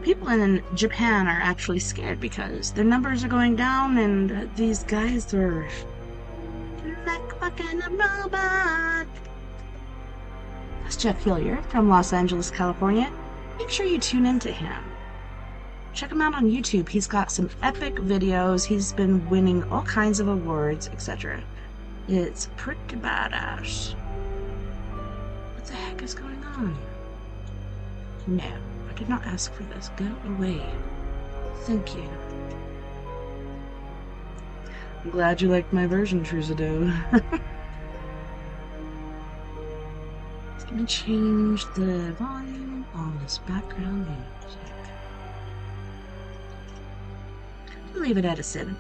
People in Japan are actually scared because their numbers are going down, and these guys are like fucking a robot. That's Jeff Hillier from Los Angeles, California. Make sure you tune into him. Check him out on YouTube. He's got some epic videos. He's been winning all kinds of awards, etc. It's pretty badass. What the heck is going on? No, I did not ask for this. Go away. Thank you. I'm glad you liked my version, Truzido. Just gonna change the volume on this background music. Leave it at a 70.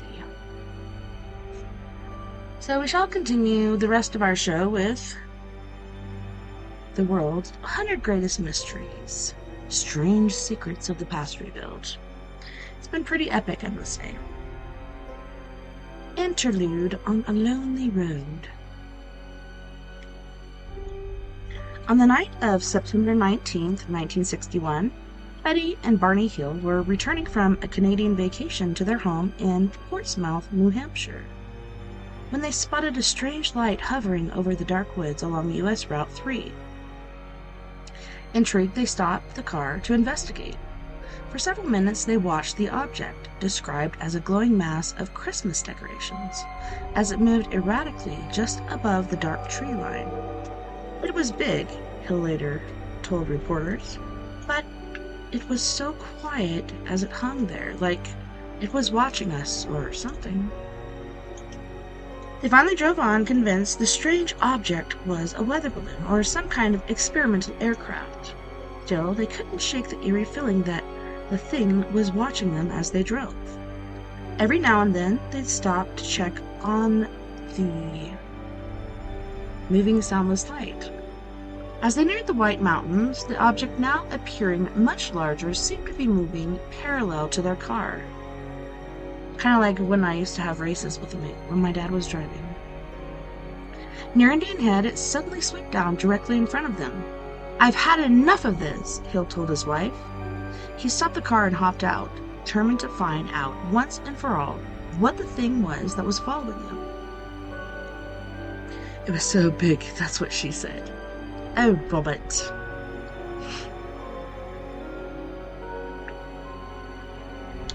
So we shall continue the rest of our show with the world's 100 greatest mysteries, strange secrets of the past rebuild. It's been pretty epic, I must say. Interlude on a lonely road. On the night of September 19th, 1961, Betty and Barney Hill were returning from a Canadian vacation to their home in Portsmouth, New Hampshire, when they spotted a strange light hovering over the dark woods along U.S. Route 3. Intrigued, they stopped the car to investigate. For several minutes, they watched the object, described as a glowing mass of Christmas decorations, as it moved erratically just above the dark tree line. It was big, Hill later told reporters, but it was so quiet as it hung there, like it was watching us or something. They finally drove on, convinced the strange object was a weather balloon or some kind of experimental aircraft. Still, they couldn't shake the eerie feeling that the thing was watching them as they drove. Every now and then, they'd stop to check on the moving soundless light. As they neared the White Mountains, the object, now appearing much larger, seemed to be moving parallel to their car. Kind of like when I used to have races with me when my dad was driving. Near Indian Head, it suddenly swooped down directly in front of them. "I've had enough of this," Hill told his wife. He stopped the car and hopped out, determined to find out once and for all what the thing was that was following them. "It was so big," that's what she said. "Oh, Robert."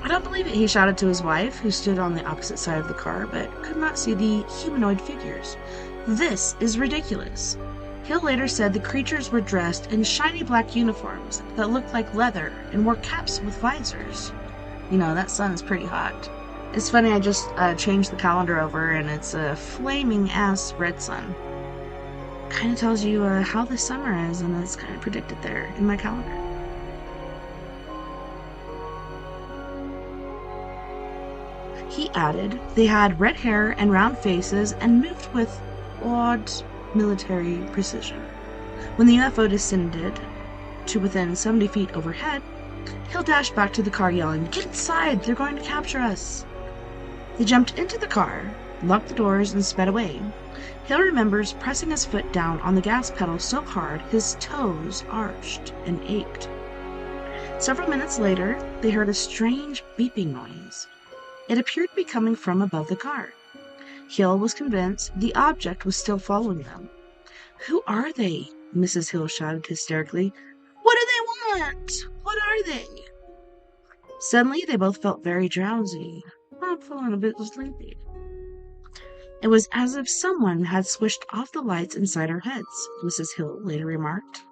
"I don't believe it," he shouted to his wife, who stood on the opposite side of the car but could not see the humanoid figures. "This is ridiculous." Hill later said the creatures were dressed in shiny black uniforms that looked like leather and wore caps with visors. That sun is pretty hot. It's funny, I just changed the calendar over and it's a flaming ass red sun. Kind of tells you how the summer is, and it's kind of predicted there in my calendar. He added, they had red hair and round faces and moved with odd military precision. When the UFO descended to within 70 feet overhead, Hill dashed back to the car yelling, "Get inside! They're going to capture us!" They jumped into the car, locked the doors, and sped away. Hill remembers pressing his foot down on the gas pedal so hard his toes arched and ached. Several minutes later, they heard a strange beeping noise. It appeared to be coming from above the car. Hill was convinced the object was still following them. "Who are they?" Mrs. Hill shouted hysterically. "What do they want? What are they?" Suddenly, they both felt very drowsy. I'm feeling a bit sleepy. It was as if someone had switched off the lights inside our heads, Mrs. Hill later remarked.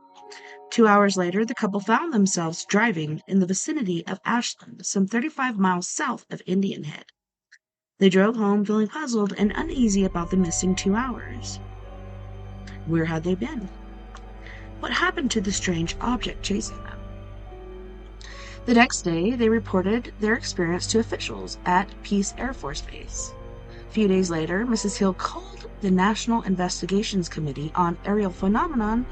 2 hours later, the couple found themselves driving in the vicinity of Ashland, some 35 miles south of Indian Head. They drove home feeling puzzled and uneasy about the missing 2 hours. Where had they been? What happened to the strange object chasing them? The next day, they reported their experience to officials at Peace Air Force Base. A few days later, Mrs. Hill called the National Investigations Committee on Aerial Phenomenon,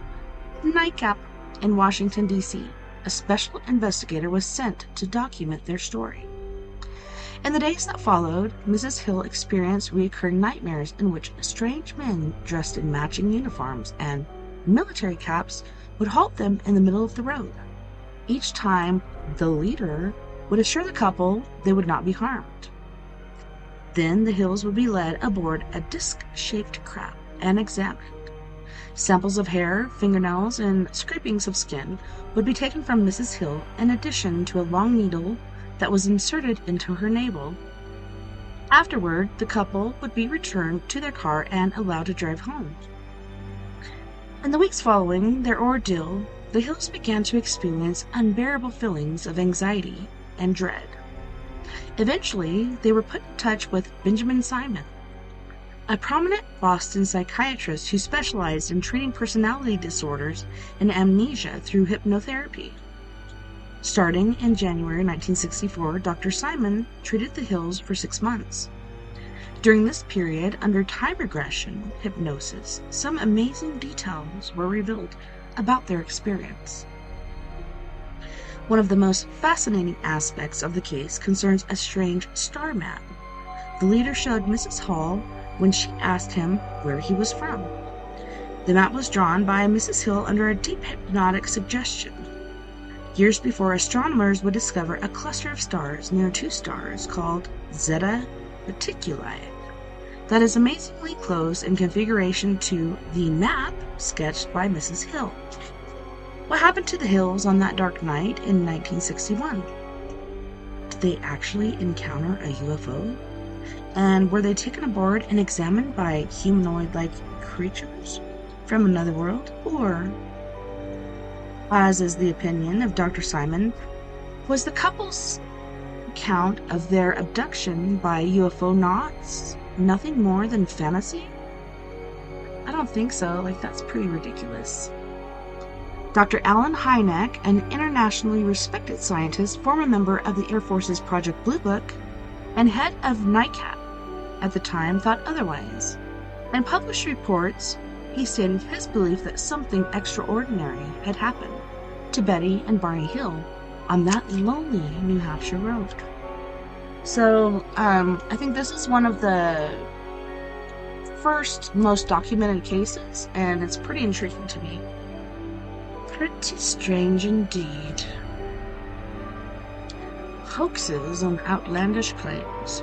NICAP, in Washington, D.C. A special investigator was sent to document their story. In the days that followed, Mrs. Hill experienced recurring nightmares in which strange men dressed in matching uniforms and military caps would halt them in the middle of the road. Each time, the leader would assure the couple they would not be harmed. Then the Hills would be led aboard a disc-shaped craft and examined. Samples of hair, fingernails, and scrapings of skin would be taken from Mrs. Hill in addition to a long needle that was inserted into her navel. Afterward, the couple would be returned to their car and allowed to drive home. In the weeks following their ordeal, the Hills began to experience unbearable feelings of anxiety and dread. Eventually, they were put in touch with Benjamin Simon, a prominent Boston psychiatrist who specialized in treating personality disorders and amnesia through hypnotherapy. Starting in January 1964, Dr. Simon treated the Hills for 6 months. During this period, under time regression hypnosis, some amazing details were revealed about their experience. One of the most fascinating aspects of the case concerns a strange star map. The leader showed Mrs. Hall when she asked him where he was from. The map was drawn by Mrs. Hill under a deep hypnotic suggestion. Years before, astronomers would discover a cluster of stars near 2 stars called Zeta Reticuli that is amazingly close in configuration to the map sketched by Mrs. Hill. What happened to the Hills on that dark night in 1961? Did they actually encounter a UFO? And were they taken aboard and examined by humanoid-like creatures from another world? Or, as is the opinion of Dr. Simon, was the couple's account of their abduction by UFO nauts nothing more than fantasy? I don't think so. That's pretty ridiculous. Dr. Alan Hynek, an internationally respected scientist, former member of the Air Force's Project Blue Book, and head of NICAP at the time, thought otherwise. In published reports, he stated his belief that something extraordinary had happened to Betty and Barney Hill on that lonely New Hampshire road. So, I think this is one of the first most documented cases, and it's pretty intriguing to me. Pretty strange indeed. Hoaxes and outlandish claims.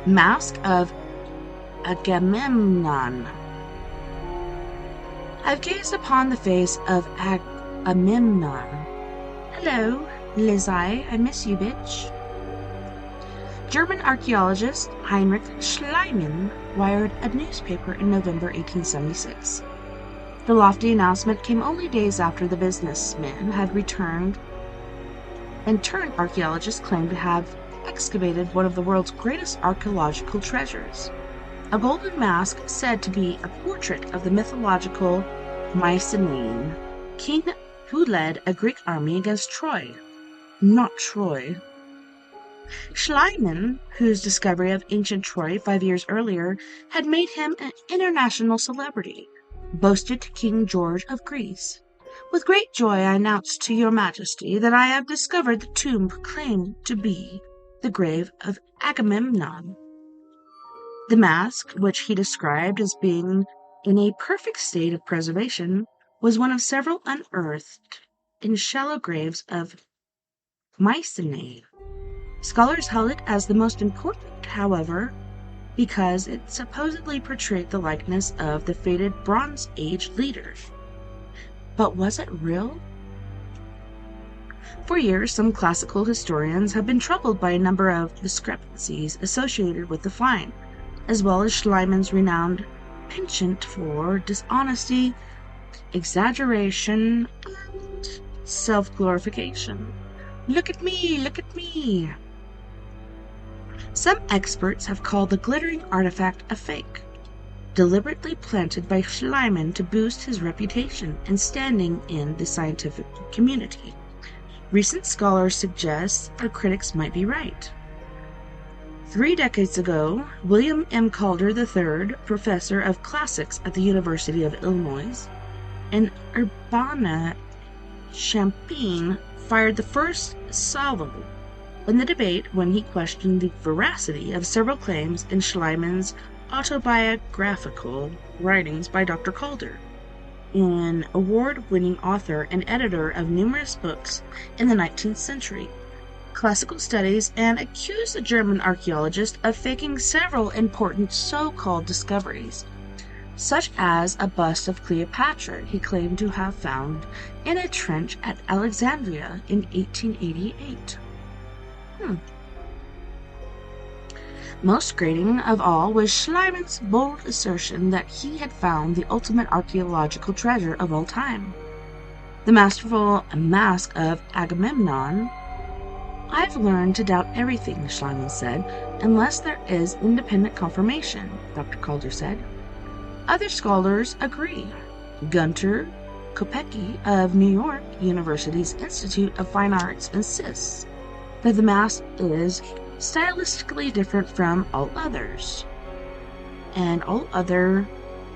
Mask of Agamemnon. I've gazed upon the face of Agamemnon. Hello, Lizzie, I miss you, bitch. German archaeologist Heinrich Schliemann wired a newspaper in November 1876. The lofty announcement came only days after the businessmen had returned, and turned archaeologists claimed to have excavated one of the world's greatest archaeological treasures, a golden mask said to be a portrait of the mythological Mycenaean king who led a Greek army against Troy. Not Troy. Schliemann, whose discovery of ancient Troy 5 years earlier had made him an international celebrity, boasted to King George of Greece, "With great joy I announce to your majesty that I have discovered the tomb proclaimed to be the grave of Agamemnon." The mask, which he described as being in a perfect state of preservation, was one of several unearthed in shallow graves of Mycenae. Scholars held it as the most important, however, because it supposedly portrayed the likeness of the fated Bronze Age leaders. But was it real? For years, some classical historians have been troubled by a number of discrepancies associated with the find, as well as Schliemann's renowned penchant for dishonesty, exaggeration, and self-glorification. Look at me! Look at me! Some experts have called the glittering artifact a fake, deliberately planted by Schliemann to boost his reputation and standing in the scientific community. Recent scholars suggest that critics might be right. 3 decades ago, William M. Calder III, professor of classics at the University of Illinois, and Urbana-Champaign fired the first salvo in the debate when he questioned the veracity of several claims in Schliemann's autobiographical writings by Dr. Calder, an award-winning author and editor of numerous books in the 19th century, classical studies, and accused the German archaeologist of faking several important so-called discoveries, such as a bust of Cleopatra he claimed to have found in a trench at Alexandria in 1888. Most grating of all was Schliemann's bold assertion that he had found the ultimate archaeological treasure of all time, the masterful Mask of Agamemnon. "I've learned to doubt everything," Schliemann said, "unless there is independent confirmation," Dr. Calder said. Other scholars agree. Gunter Kopecky of New York University's Institute of Fine Arts insists that the mask is stylistically different from all others, and all other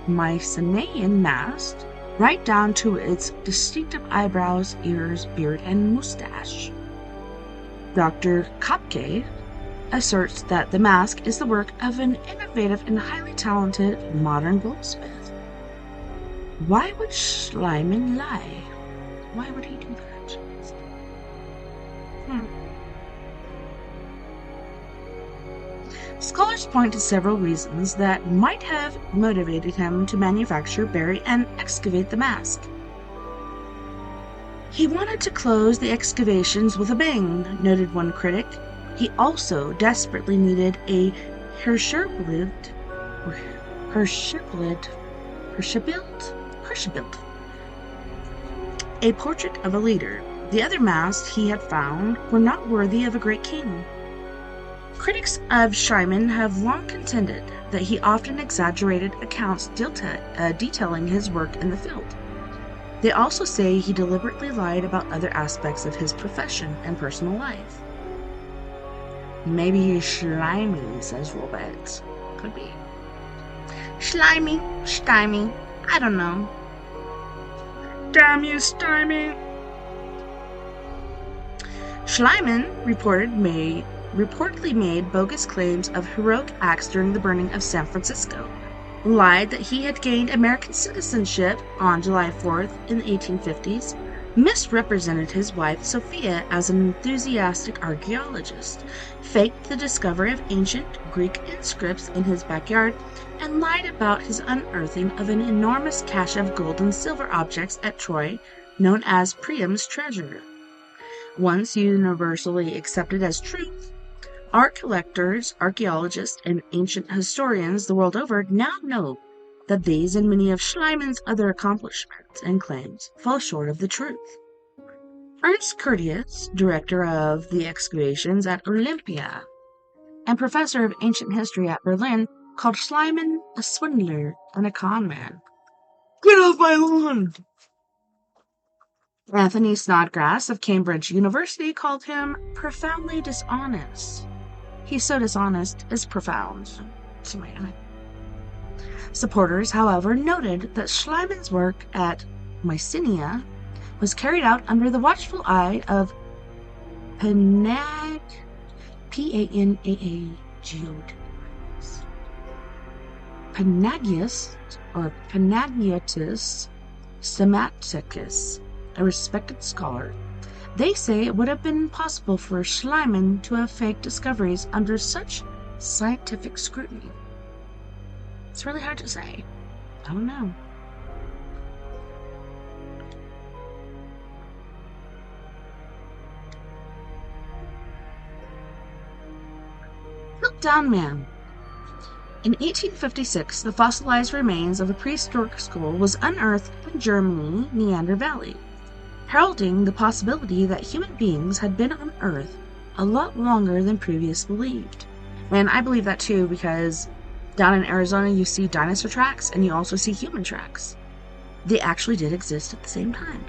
Mycenaean masks, right down to its distinctive eyebrows, ears, beard, and mustache. Dr. Kopke asserts that the mask is the work of an innovative and highly talented modern goldsmith. Why would Schliemann lie? Why would he do that? Scholars point to several reasons that might have motivated him to manufacture, bury, and excavate the mask. He wanted to close the excavations with a bang, noted one critic. He also desperately needed a Hirschbild, a portrait of a leader. The other masks he had found were not worthy of a great king. Critics of Schliemann have long contended that he often exaggerated accounts detailing his work in the field. They also say he deliberately lied about other aspects of his profession and personal life. Maybe he's slimy, says Robert. Could be. Slimy, stymie, I don't know. Damn you, stymie! Schliemann reportedly made bogus claims of heroic acts during the burning of San Francisco, lied that he had gained American citizenship on July 4th in the 1850s, misrepresented his wife Sophia as an enthusiastic archaeologist, faked the discovery of ancient Greek inscripts in his backyard, and lied about his unearthing of an enormous cache of gold and silver objects at Troy, known as Priam's treasure. Once universally accepted as truth, art collectors, archaeologists, and ancient historians the world over now know that these and many of Schliemann's other accomplishments and claims fall short of the truth. Ernst Curtius, director of the excavations at Olympia and professor of ancient history at Berlin, called Schliemann a swindler and a con man. Get off my lawn! Anthony Snodgrass of Cambridge University called him profoundly dishonest. He's so dishonest, it's profound. Supporters, however, noted that Schliemann's work at Mycenae was carried out under the watchful eye of Panagius or Panagiotis Stamaticus, a respected scholar. They say it would have been possible for Schliemann to have faked discoveries under such scientific scrutiny. It's really hard to say. I don't know. Piltdown Man. In 1856, the fossilized remains of a prehistoric skull was unearthed in Germany, Neander Valley, heralding the possibility that human beings had been on Earth a lot longer than previously believed. And I believe that too, because down in Arizona you see dinosaur tracks and you also see human tracks. They actually did exist at the same time.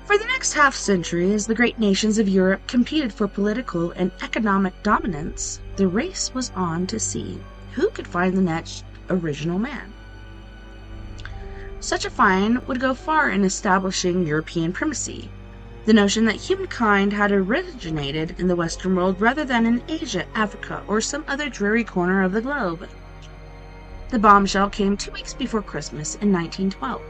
For the next half-century, as the great nations of Europe competed for political and economic dominance, the race was on to see who could find the next original man. Such a find would go far in establishing European primacy. The notion that humankind had originated in the Western world rather than in Asia, Africa, or some other dreary corner of the globe. The bombshell came 2 weeks before Christmas in 1912.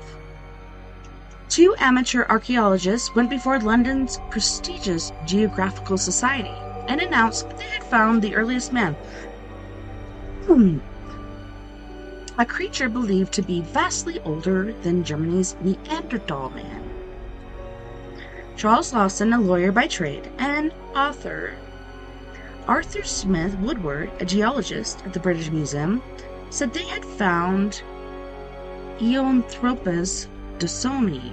2 amateur archaeologists went before London's prestigious Geographical Society and announced that they had found the earliest man, a creature believed to be vastly older than Germany's Neanderthal man. Charles Lawson, a lawyer by trade and author, Arthur Smith Woodward, a geologist at the British Museum, said they had found Eoanthropus dawsoni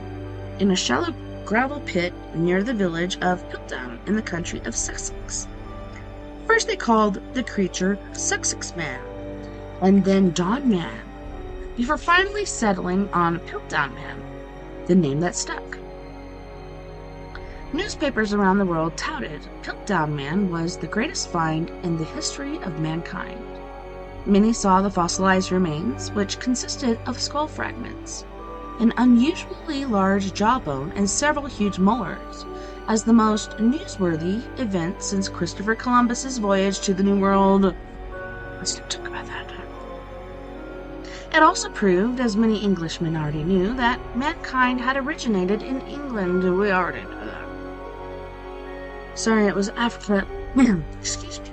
in a shallow gravel pit near the village of Piltdown in the county of Sussex. First they called the creature Sussex Man, and then Dawn Man, before finally settling on Piltdown Man, the name that stuck. Newspapers around the world touted Piltdown Man was the greatest find in the history of mankind. Many saw the fossilized remains, which consisted of skull fragments, an unusually large jawbone, and several huge molars, as the most newsworthy event since Christopher Columbus's voyage to the New World. Let's not talk about that. It also proved, as many Englishmen already knew, that mankind had originated in England. We already knew that. Sorry, it was Africa. Excuse me.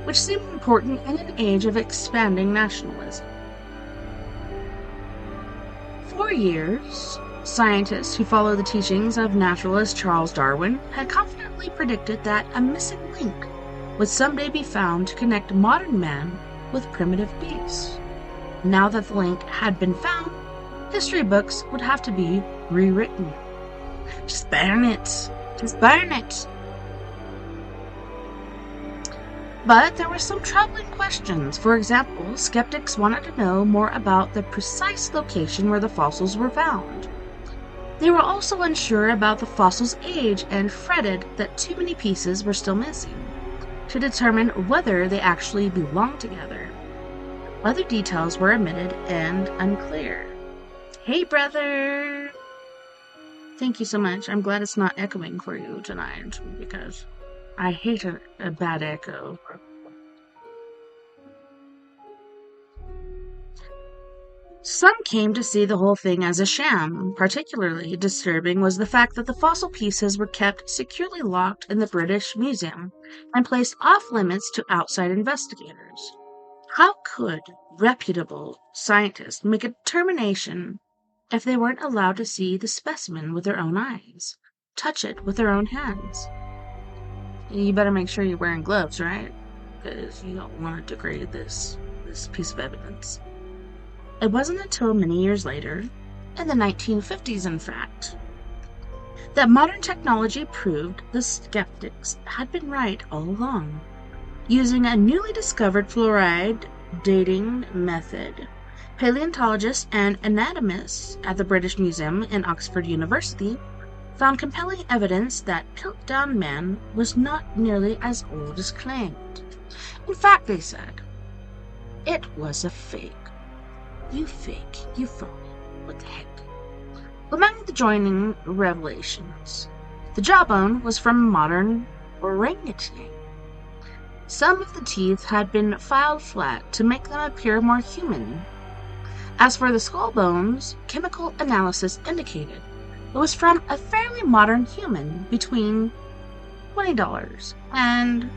Which seemed important in an age of expanding nationalism. For years, scientists who follow the teachings of naturalist Charles Darwin had confidently predicted that a missing link would someday be found to connect modern man with primitive beasts. Now that the link had been found, history books would have to be rewritten. Just burn it. Just burn it. But there were some troubling questions. For example, skeptics wanted to know more about the precise location where the fossils were found. They were also unsure about the fossil's age and fretted that too many pieces were still missing to determine whether they actually belonged together. Other details were omitted and unclear. Hey, brother! Thank you so much. I'm glad it's not echoing for you tonight, because I hate a bad echo. Some came to see the whole thing as a sham. Particularly disturbing was the fact that the fossil pieces were kept securely locked in the British Museum and placed off-limits to outside investigators. How could reputable scientists make a determination if they weren't allowed to see the specimen with their own eyes, touch it with their own hands? You better make sure you're wearing gloves, right? Because you don't want to degrade this piece of evidence. It wasn't until many years later, in the 1950s in fact, that modern technology proved the skeptics had been right all along. Using a newly discovered fluoride dating method, paleontologists and anatomists at the British Museum and Oxford University found compelling evidence that Piltdown Man was not nearly as old as claimed. In fact, they said, it was a fake. You fake, you phony, what the heck? Among the joining revelations, the jawbone was from a modern orangutan. Some of the teeth had been filed flat to make them appear more human. As for the skull bones, chemical analysis indicated it was from a fairly modern human between $20 and...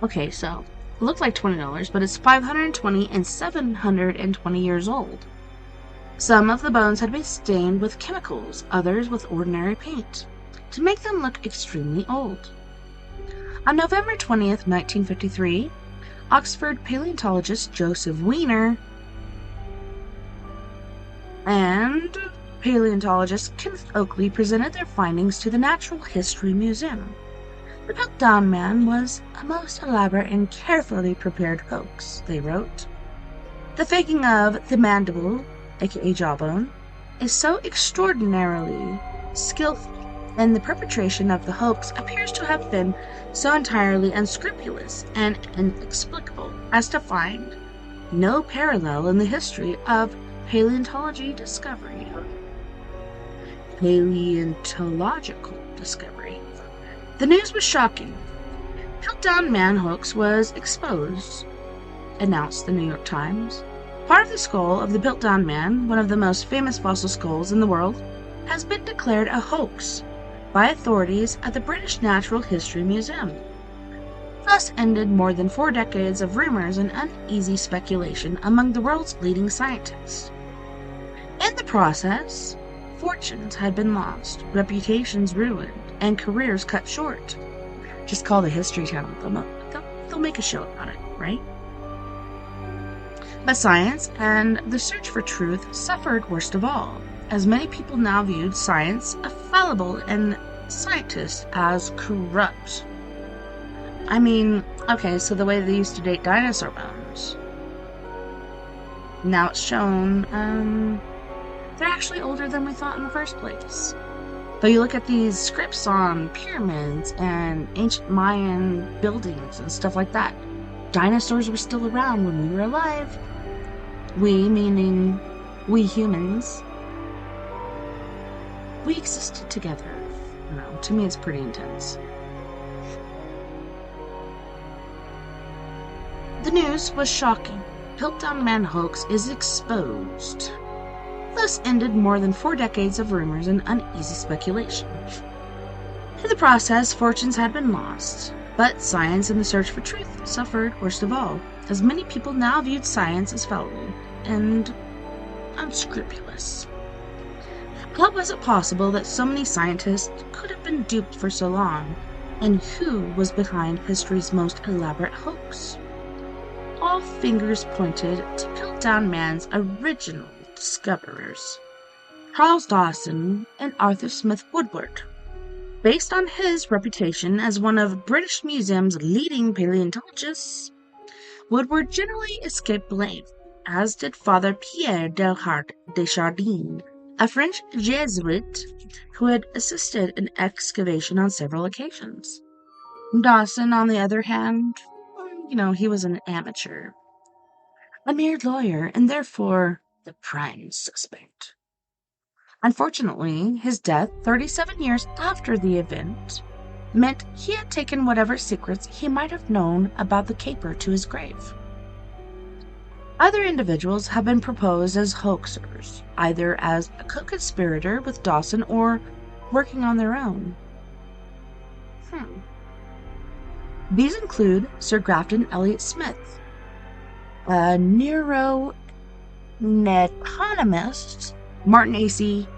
Okay, so it looked like $20, but it's 520 and 720 years old. Some of the bones had been stained with chemicals, others with ordinary paint, to make them look extremely old. On November 20th, 1953, Oxford paleontologist Joseph Wiener and paleontologist Kenneth Oakley presented their findings to the Natural History Museum. The Piltdown Man was a most elaborate and carefully prepared hoax, they wrote. The faking of the mandible, aka jawbone, is so extraordinarily skillful, and the perpetration of the hoax appears to have been so entirely unscrupulous and inexplicable as to find no parallel in the history of paleontology discovery. paleontological discovery. The news was shocking. Piltdown Man hoax was exposed, announced the New York Times. Part of the skull of the Piltdown Man, one of the most famous fossil skulls in the world, has been declared a hoax by authorities at the British Natural History Museum. Thus ended more than 4 decades of rumors and uneasy speculation among the world's leading scientists. In the process, fortunes had been lost, reputations ruined, and careers cut short. Just call the History Channel. They'll make a show about it, right? But science and the search for truth suffered worst of all, as many people now viewed science as fallible and scientists as corrupt. I mean, okay, so the way they used to date dinosaur bones, now it's shown they're actually older than we thought in the first place. Though you look at these scripts on pyramids and ancient Mayan buildings and stuff like that, dinosaurs were still around when we were alive. We, meaning we humans, we existed together. You know, to me it's pretty intense. The news was shocking. Piltdown Man hoax is exposed. Thus ended more than 4 decades of rumors and uneasy speculation. In the process, fortunes had been lost, but science and the search for truth suffered worst of all, as many people now viewed science as fallible and unscrupulous. How was it possible that so many scientists could have been duped for so long, and who was behind history's most elaborate hoax? All fingers pointed to Piltdown Man's original discoverers, Charles Dawson and Arthur Smith Woodward. Based on his reputation as one of British Museum's leading paleontologists, Woodward generally escaped blame, as did Father Pierre Delhart de Chardin, a French Jesuit who had assisted in excavation on several occasions. Dawson, on the other hand, he was an amateur, a mere lawyer, and therefore the prime suspect. Unfortunately, his death, 37 years after the event, meant he had taken whatever secrets he might have known about the caper to his grave. Other individuals have been proposed as hoaxers, either as a co-conspirator with Dawson or working on their own. These include Sir Grafton Elliot Smith, a neuroanatomist, Martin A.C.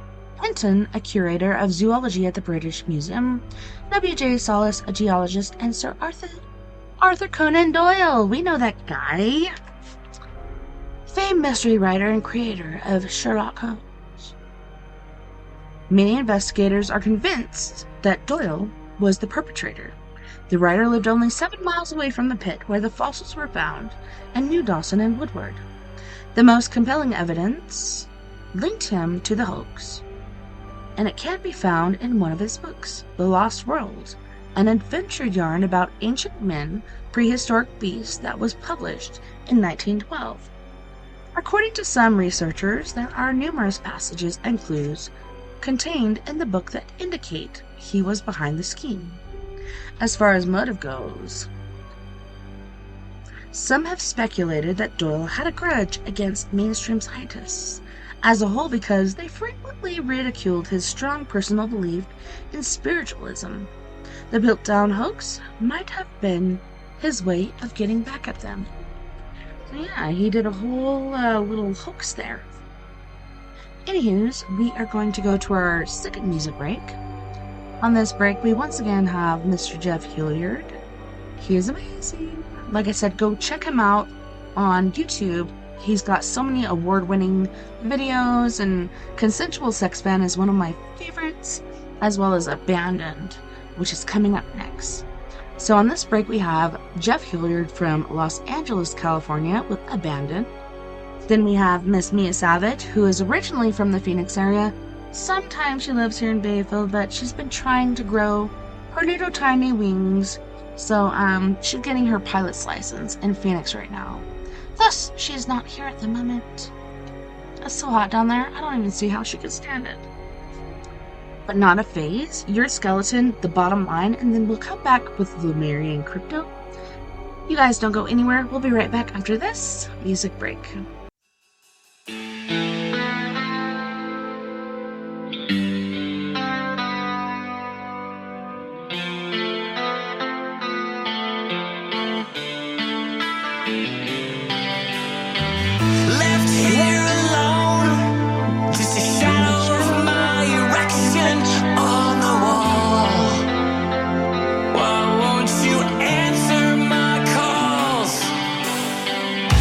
Hinton, a curator of zoology at the British Museum, W.J. Salas, a geologist, and Sir Arthur Conan Doyle. We know that guy. Famed mystery writer and creator of Sherlock Holmes. Many investigators are convinced that Doyle was the perpetrator. The writer lived only 7 miles away from the pit where the fossils were found and knew Dawson and Woodward. The most compelling evidence linked him to the hoax, and it can be found in one of his books, The Lost World, an adventure yarn about ancient men, prehistoric beasts that was published in 1912. According to some researchers, there are numerous passages and clues contained in the book that indicate he was behind the scheme. As far as motive goes, some have speculated that Doyle had a grudge against mainstream scientists as a whole because they frequently ridiculed his strong personal belief in spiritualism. The Piltdown hoax might have been his way of getting back at them. So yeah, he did a whole little hoax there. Anywho's, we are going to go to our second music break. On this break, we once again have Mr. Jeff Hilliard. He is amazing. Like I said, go check him out on YouTube. He's got so many award-winning videos, and Consensual Sex Band is one of my favorites, as well as Abandoned, which is coming up next. So on this break, we have Jeff Hilliard from Los Angeles, California with Abandoned. Then we have Miss Mia Savage, who is originally from the Phoenix area. Sometimes she lives here in Bayfield, but she's been trying to grow her little tiny wings. So she's getting her pilot's license in Phoenix right now. Thus, she is not here at the moment. It's so hot down there, I don't even see how she could stand it. but not a phase. Your skeleton, the bottom line, and then we'll come back with Lumerian crypto. You guys don't go anywhere. We'll be right back after this music break. Left here alone, just a shadow of my erection on the wall. Why won't you answer my calls?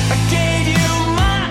I gave you my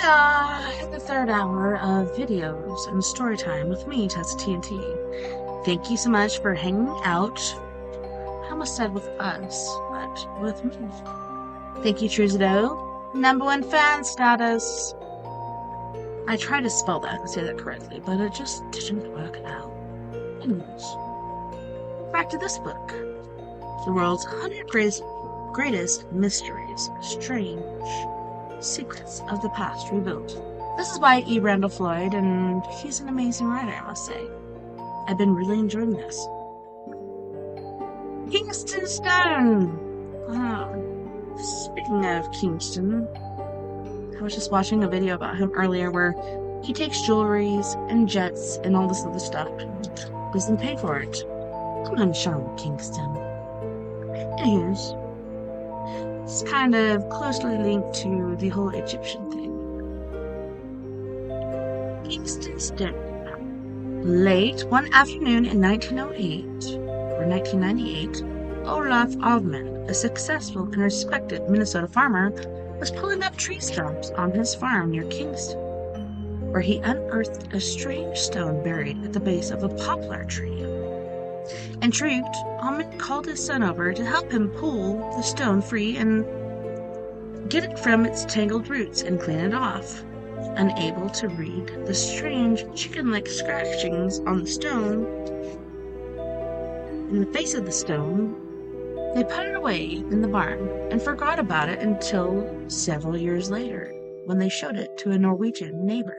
are in the third hour of videos and story time with me, TessaTNT. Thank you so much for hanging out. I almost said with us, but with me. Thank you, Truzido. #1 fan status. I tried to spell that and say that correctly, but it just didn't work out. Anyways, back to this book. The world's 100 greatest mysteries, strange secrets of the past revealed. This is by Randall Floyd, and he's an amazing writer, I must say. I've been really enjoying this. Kingston Stone! Speaking of Kingston, I was just watching a video about him earlier where he takes jewelries and jets and all this other stuff and doesn't pay for it. Come on, Sean Kingston. Anyways, it's kind of closely linked to the whole Egyptian thing. Kingston Stone. Late one afternoon in 1908 or 1998, Olaf Aldman, a successful and respected Minnesota farmer, was pulling up tree stumps on his farm near Kingston, where he unearthed a strange stone buried at the base of a poplar tree. Intrigued, Aldman called his son over to help him pull the stone free and get it from its tangled roots and clean it off. Unable to read the strange chicken-like scratchings on the stone in the face of the stone, they put it away in the barn and forgot about it until several years later, when they showed it to a Norwegian neighbor.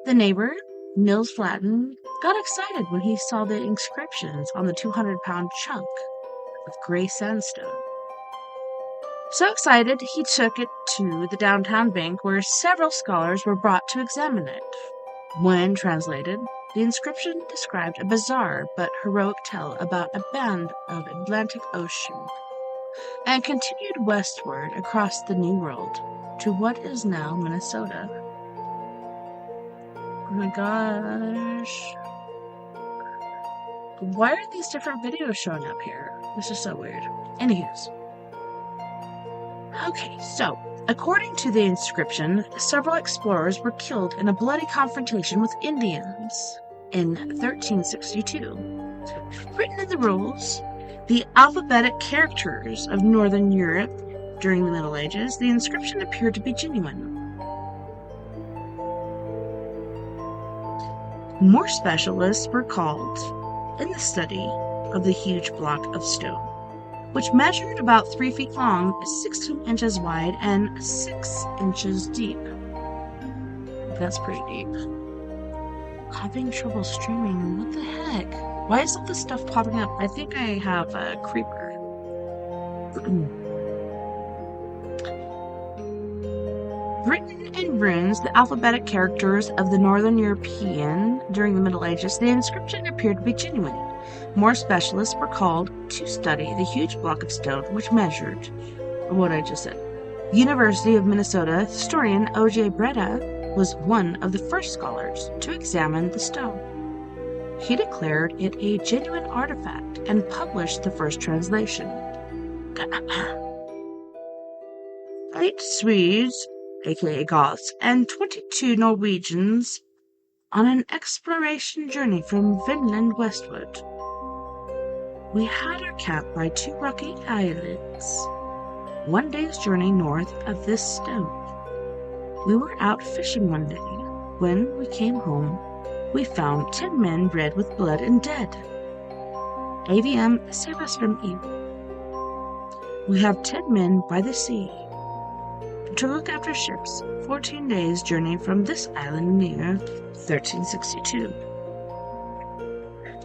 The neighbor, Nils Flatten, got excited when he saw the inscriptions on the 200-pound chunk of gray sandstone. So excited, he took it to the downtown bank where several scholars were brought to examine it. When translated, the inscription described a bizarre but heroic tale about a band of Atlantic Ocean and continued westward across the New World to what is now Minnesota. Oh my gosh. Why are these different videos showing up here? This is so weird. Anywho. Okay, so, according to the inscription, several explorers were killed in a bloody confrontation with Indians in 1362. Written in the rules, the alphabetic characters of Northern Europe during the Middle Ages, the inscription appeared to be genuine. More specialists were called in the study of the huge block of stone, which measured about 3 feet long, 16 inches wide, and 6 inches deep. That's pretty deep. Having trouble streaming. What the heck? Why is all this stuff popping up? I think I have a creeper. Written in runes, the alphabetic characters of the Northern European during the Middle Ages, the inscription appeared to be genuine. More specialists were called to study the huge block of stone which measured what I just said. University of Minnesota historian O.J. Breda was one of the first scholars to examine the stone. He declared it a genuine artifact and published the first translation. 8 Swedes, aka Goths, and 22 Norwegians on an exploration journey from Finland westward. We had our camp by 2 rocky islands, 1 day's journey north of this stone. We were out fishing one day. When we came home, we found 10 men red with blood and dead. AVM, save us from evil. We have 10 men by the sea to look after ships, 14 days' journey from this island near 1362.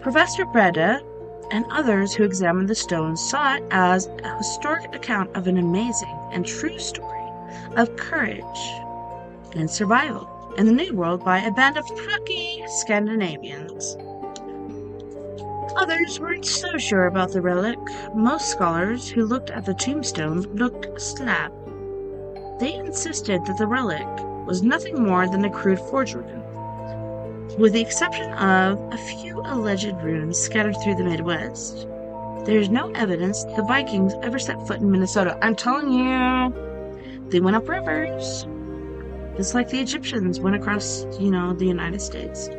Professor Breda and others who examined the stones saw it as a historic account of an amazing and true story of courage and survival in the New World by a band of plucky Scandinavians. Others weren't so sure about the relic. Most scholars who looked at the tombstone looked slab. They insisted that the relic was nothing more than a crude forgery. With the exception of a few alleged runes scattered through the Midwest, there is no evidence the Vikings ever set foot in Minnesota. I'm telling you, they went up rivers. It's like the Egyptians went across, the United States.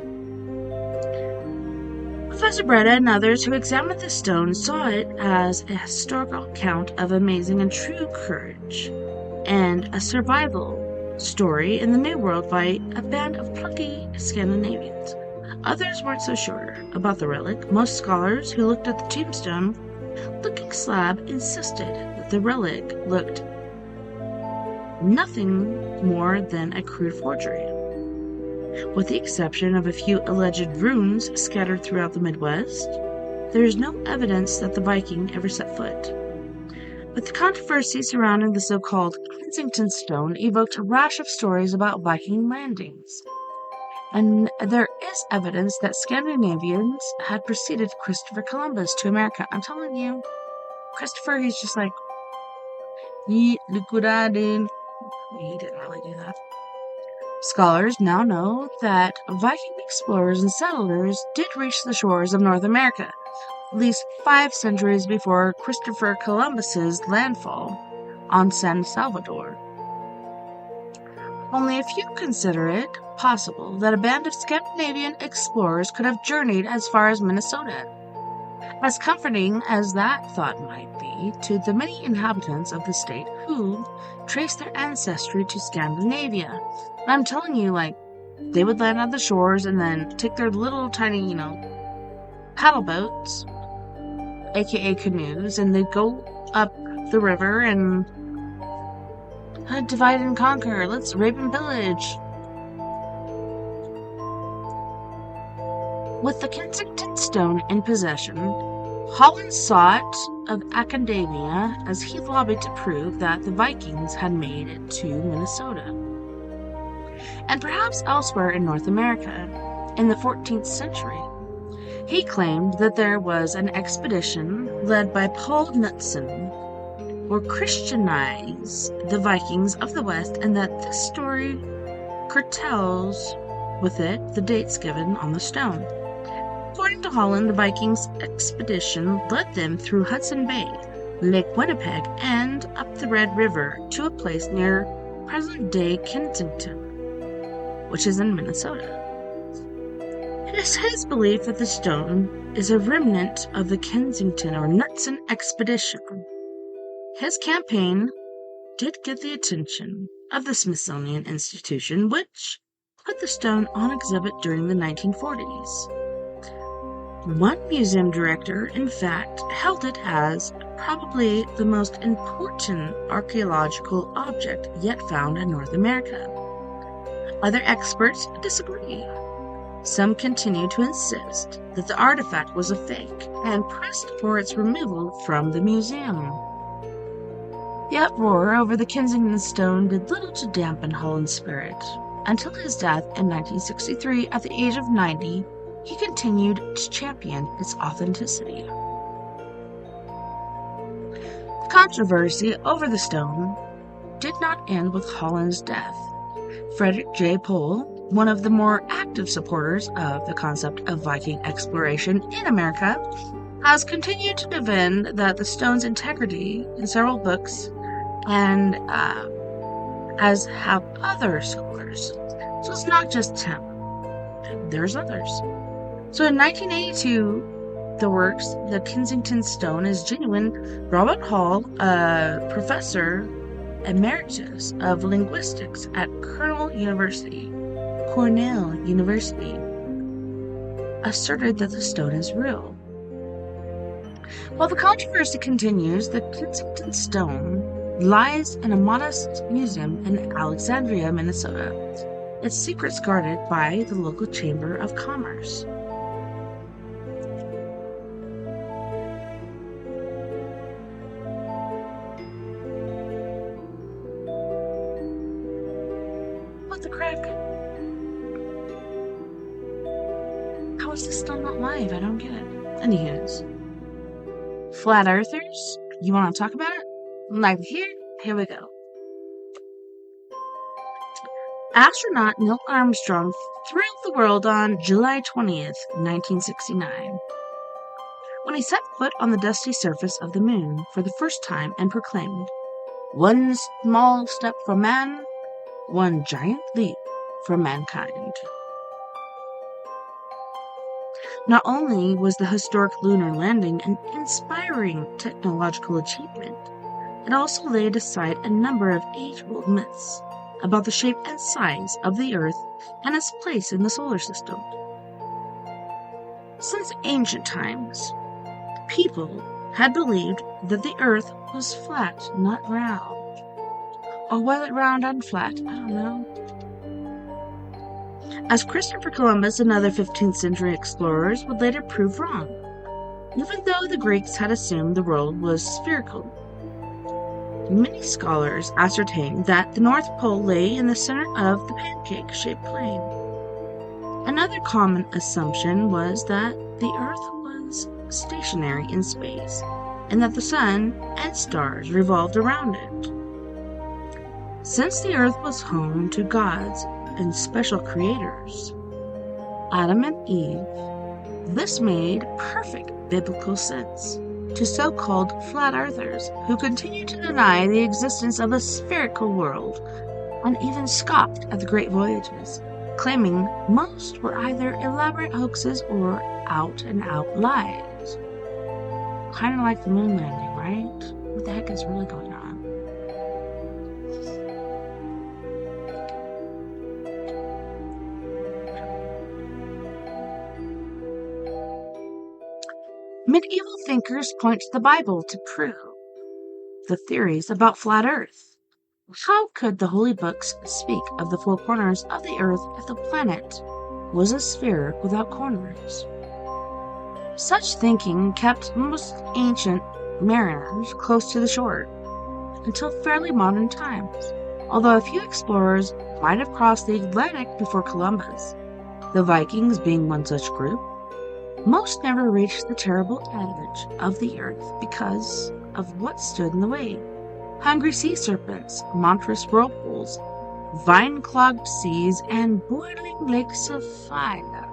Professor Breda and others who examined the stone saw it as a historical account of amazing and true courage, and a survival story in the New World by a band of plucky Scandinavians. Others weren't so sure about the relic. Most scholars who looked at the tombstone-looking slab insisted that the relic looked nothing more than a crude forgery. With the exception of a few alleged runes scattered throughout the Midwest, there is no evidence that the Viking ever set foot. But the controversy surrounding the so-called Kensington Stone evoked a rash of stories about Viking landings. And there is evidence that Scandinavians had preceded Christopher Columbus to America. I'm telling you, Christopher, he's just like, look what I did. He didn't really do that. Scholars now know that Viking explorers and settlers did reach the shores of North America, at least 5 centuries before Christopher Columbus's landfall on San Salvador. Only a few consider it possible that a band of Scandinavian explorers could have journeyed as far as Minnesota. As comforting as that thought might be to the many inhabitants of the state who trace their ancestry to Scandinavia, I'm telling you, they would land on the shores and then take their little tiny, paddle boats, aka canoes, and they'd go up the river and divide and conquer. Let's rape and pillage. With the Kensington Stone in possession, Holland sought of academia as he lobbied to prove that the Vikings had made it to Minnesota, and perhaps elsewhere in North America in the 14th century. He claimed that there was an expedition led by Paul Knutson or Christianize the Vikings of the West, and that this story curtails with it the dates given on the stone. According to Holland, the Vikings' expedition led them through Hudson Bay, Lake Winnipeg, and up the Red River to a place near present-day Kensington, which is in Minnesota. It is his belief that the stone is a remnant of the Kensington or Knutson expedition. His campaign did get the attention of the Smithsonian Institution, which put the stone on exhibit during the 1940s. One museum director, in fact, held it as probably the most important archaeological object yet found in North America. Other experts disagree. Some continue to insist that the artifact was a fake and pressed for its removal from the museum. The uproar over the Kensington Stone did little to dampen Holland's spirit. Until his death in 1963 at the age of 90, he continued to champion its authenticity. The controversy over the stone did not end with Holland's death. Frederick J. Pohl, one of the more active supporters of the concept of Viking exploration in America, has continued to defend that the stone's integrity in several books, and as have other scholars. So it's not just him. There's others. So in 1982, the works, The Kensington Stone is Genuine, Robert Hall, a professor emeritus of linguistics at Cornell University, asserted that the stone is real. While the controversy continues, the Kensington Stone lies in a modest museum in Alexandria, Minnesota. Its secrets guarded by the local Chamber of Commerce. What the crack? How is this still not live? I don't get it. Anywho's. Flat Earthers? You want to talk about it? Like here we go. Astronaut Neil Armstrong thrilled the world on July 20th, 1969, when he set foot on the dusty surface of the moon for the first time and proclaimed, "One small step for man, one giant leap for mankind. Not only was the historic lunar landing an inspiring technological achievement, it also laid aside a number of age-old myths about the shape and size of the Earth and its place in the solar system. Since ancient times, people had believed that the Earth was flat, not round. Or was it round and flat? I don't know. As Christopher Columbus and other 15th century explorers would later prove wrong, even though the Greeks had assumed the world was spherical. Many scholars ascertained that the North Pole lay in the center of the pancake-shaped plane. Another common assumption was that the Earth was stationary in space, and that the Sun and stars revolved around it. Since the Earth was home to gods and special creators, Adam and Eve, this made perfect biblical sense to so-called flat earthers who continue to deny the existence of a spherical world and even scoffed at the great voyages, claiming most were either elaborate hoaxes or out-and-out lies. Kind of like the moon landing, right? What the heck is really going on? Medieval thinkers point to the Bible to prove the theories about flat Earth. How could the holy books speak of the four corners of the Earth if the planet was a sphere without corners? Such thinking kept most ancient mariners close to the shore until fairly modern times, although a few explorers might have crossed the Atlantic before Columbus, the Vikings being one such group. Most never reached the terrible edge of the Earth because of what stood in the way. Hungry sea serpents, monstrous whirlpools, vine-clogged seas, and boiling lakes of fire.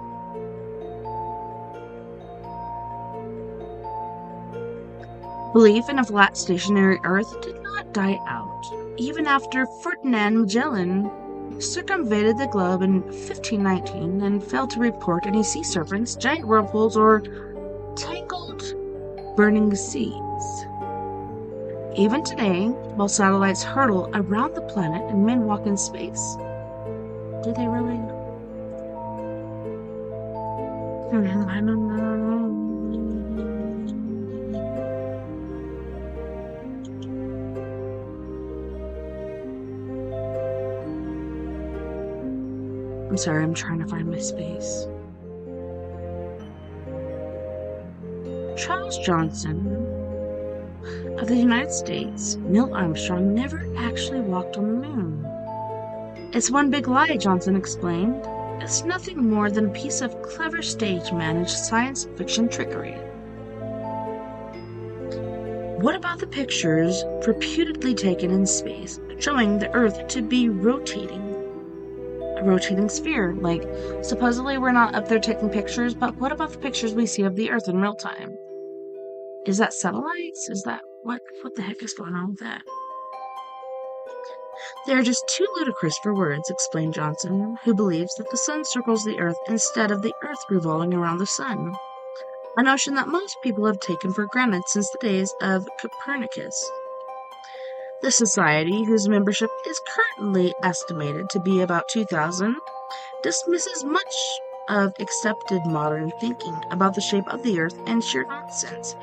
Belief in a flat stationary Earth did not die out, even after Ferdinand Magellan circumvented the globe in 1519 and failed to report any sea serpents, giant whirlpools, or tangled, burning seas. Even today, while satellites hurtle around the planet and men walk in space, do they really? I don't know. I'm sorry, I'm trying to find my space. Charles Johnson of the United States, Neil Armstrong never actually walked on the moon. It's one big lie, Johnson explained. It's nothing more than a piece of clever stage-managed science fiction trickery. What about the pictures reputedly taken in space showing the Earth to be a rotating sphere? Like, supposedly we're not up there taking pictures, but what about the pictures we see of the Earth in real time? Is that satellites? Is that what the heck is going on with that? They are just too ludicrous for words, explained Johnson, who believes that the sun circles the Earth instead of the Earth revolving around the sun, a notion that most people have taken for granted since the days of Copernicus. The society, whose membership is currently estimated to be about 2,000, dismisses much of accepted modern thinking about the shape of the Earth and sheer nonsense,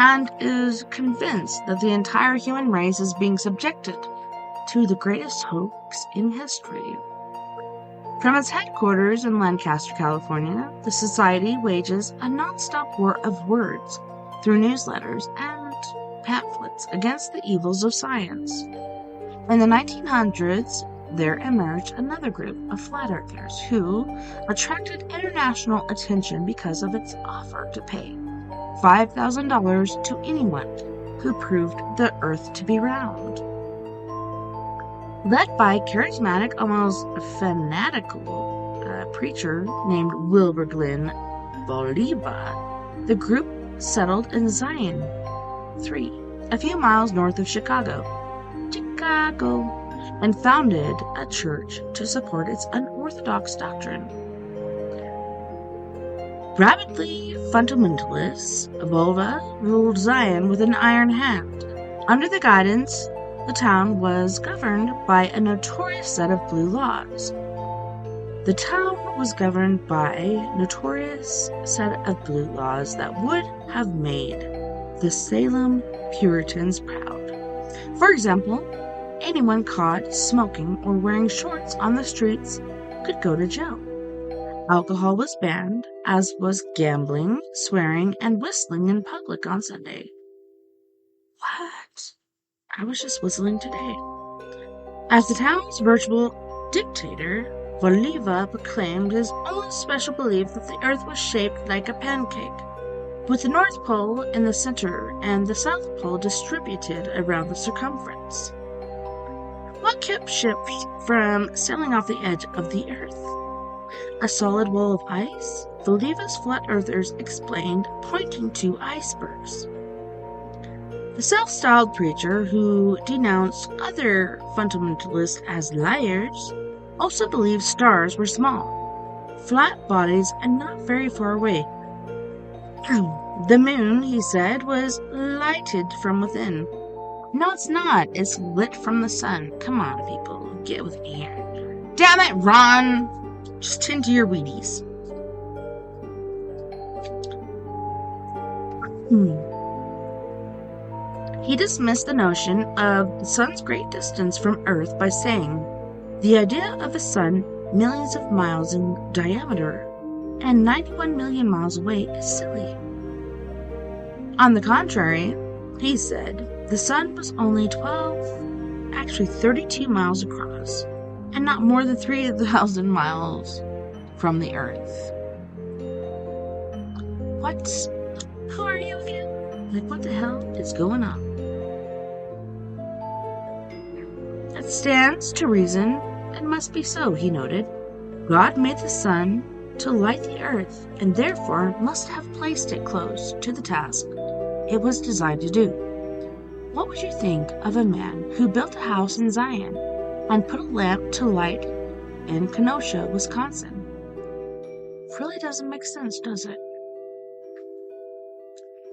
and is convinced that the entire human race is being subjected to the greatest hoax in history. From its headquarters in Lancaster, California, the society wages a non-stop war of words through newsletters and pamphlets against the evils of science. In the 1900s, there emerged another group of flat earthers who attracted international attention because of its offer to pay $5,000 to anyone who proved the Earth to be round. Led by charismatic, almost fanatical preacher named Wilbur Glenn Bolivar, the group settled in Zion 3, a few miles north of Chicago. and founded a church to support its unorthodox doctrine. Rabidly fundamentalists, Volva ruled Zion with an iron hand. Under the guidance, the town was governed by a notorious set of blue laws. The town was governed by a notorious set of blue laws that would have made the Salem Puritans proud. For example, anyone caught smoking or wearing shorts on the streets could go to jail. Alcohol was banned, as was gambling, swearing, and whistling in public on Sunday. What? I was just whistling today. As the town's virtual dictator, Voliva proclaimed his own special belief that the earth was shaped like a pancake, with the North Pole in the center and the South Pole distributed around the circumference. What kept ships from sailing off the edge of the earth? A solid wall of ice? Voliva's flat earthers explained, pointing to icebergs. The self-styled preacher, who denounced other fundamentalists as liars, also believed stars were small, flat bodies and not very far away. The moon, he said, was lighted from within. No, it's not. It's lit from the sun. Come on, people. Get with me here. Damn it, Ron! Just tend to your Wheaties. He dismissed the notion of the sun's great distance from Earth by saying, the idea of a sun millions of miles in diameter and 91 million miles away is silly. On the contrary, he said, the sun was only 32 miles across, and not more than 3,000 miles from the Earth. Who are you again? Like, what the hell is going on? It stands to reason it must be so, he noted. God made the sun to light the earth, and therefore must have placed it close to the task it was designed to do. What would you think of a man who built a house in Zion and put a lamp to light in Kenosha, Wisconsin? Really doesn't make sense, does it?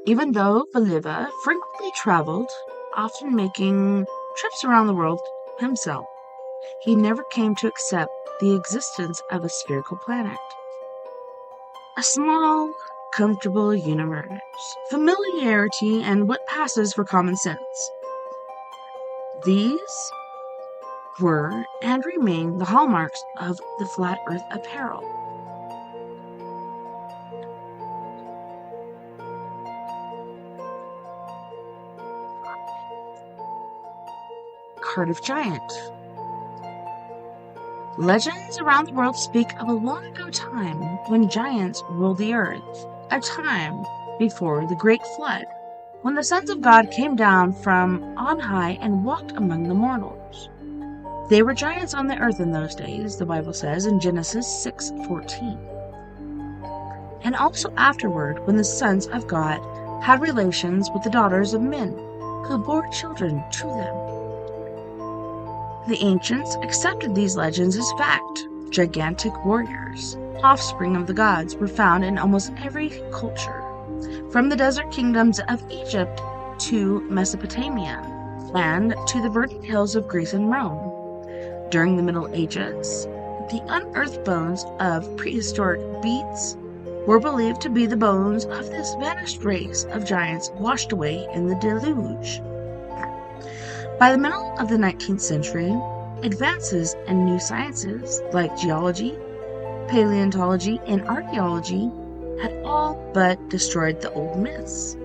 Even though Voliva frequently traveled, often making trips around the world himself, he never came to accept the existence of a spherical planet. A small, comfortable universe, familiarity, and what passes for common sense. These were and remain the hallmarks of the flat earth apparel. Cardiff Giant. Legends around the world speak of a long ago time when giants ruled the earth, a time before the Great Flood, when the sons of God came down from on high and walked among the mortals. They were giants on the earth in those days, the Bible says in Genesis 6:14. And also afterward, when the sons of God had relations with the daughters of men, who bore children to them. The ancients accepted these legends as fact. Gigantic warriors, offspring of the gods, were found in almost every culture, from the desert kingdoms of Egypt to Mesopotamia, and to the verdant hills of Greece and Rome. During the Middle Ages, the unearthed bones of prehistoric beasts were believed to be the bones of this vanished race of giants washed away in the deluge. By the middle of the 19th century, advances in new sciences like geology, paleontology, and archaeology had all but destroyed the old myths.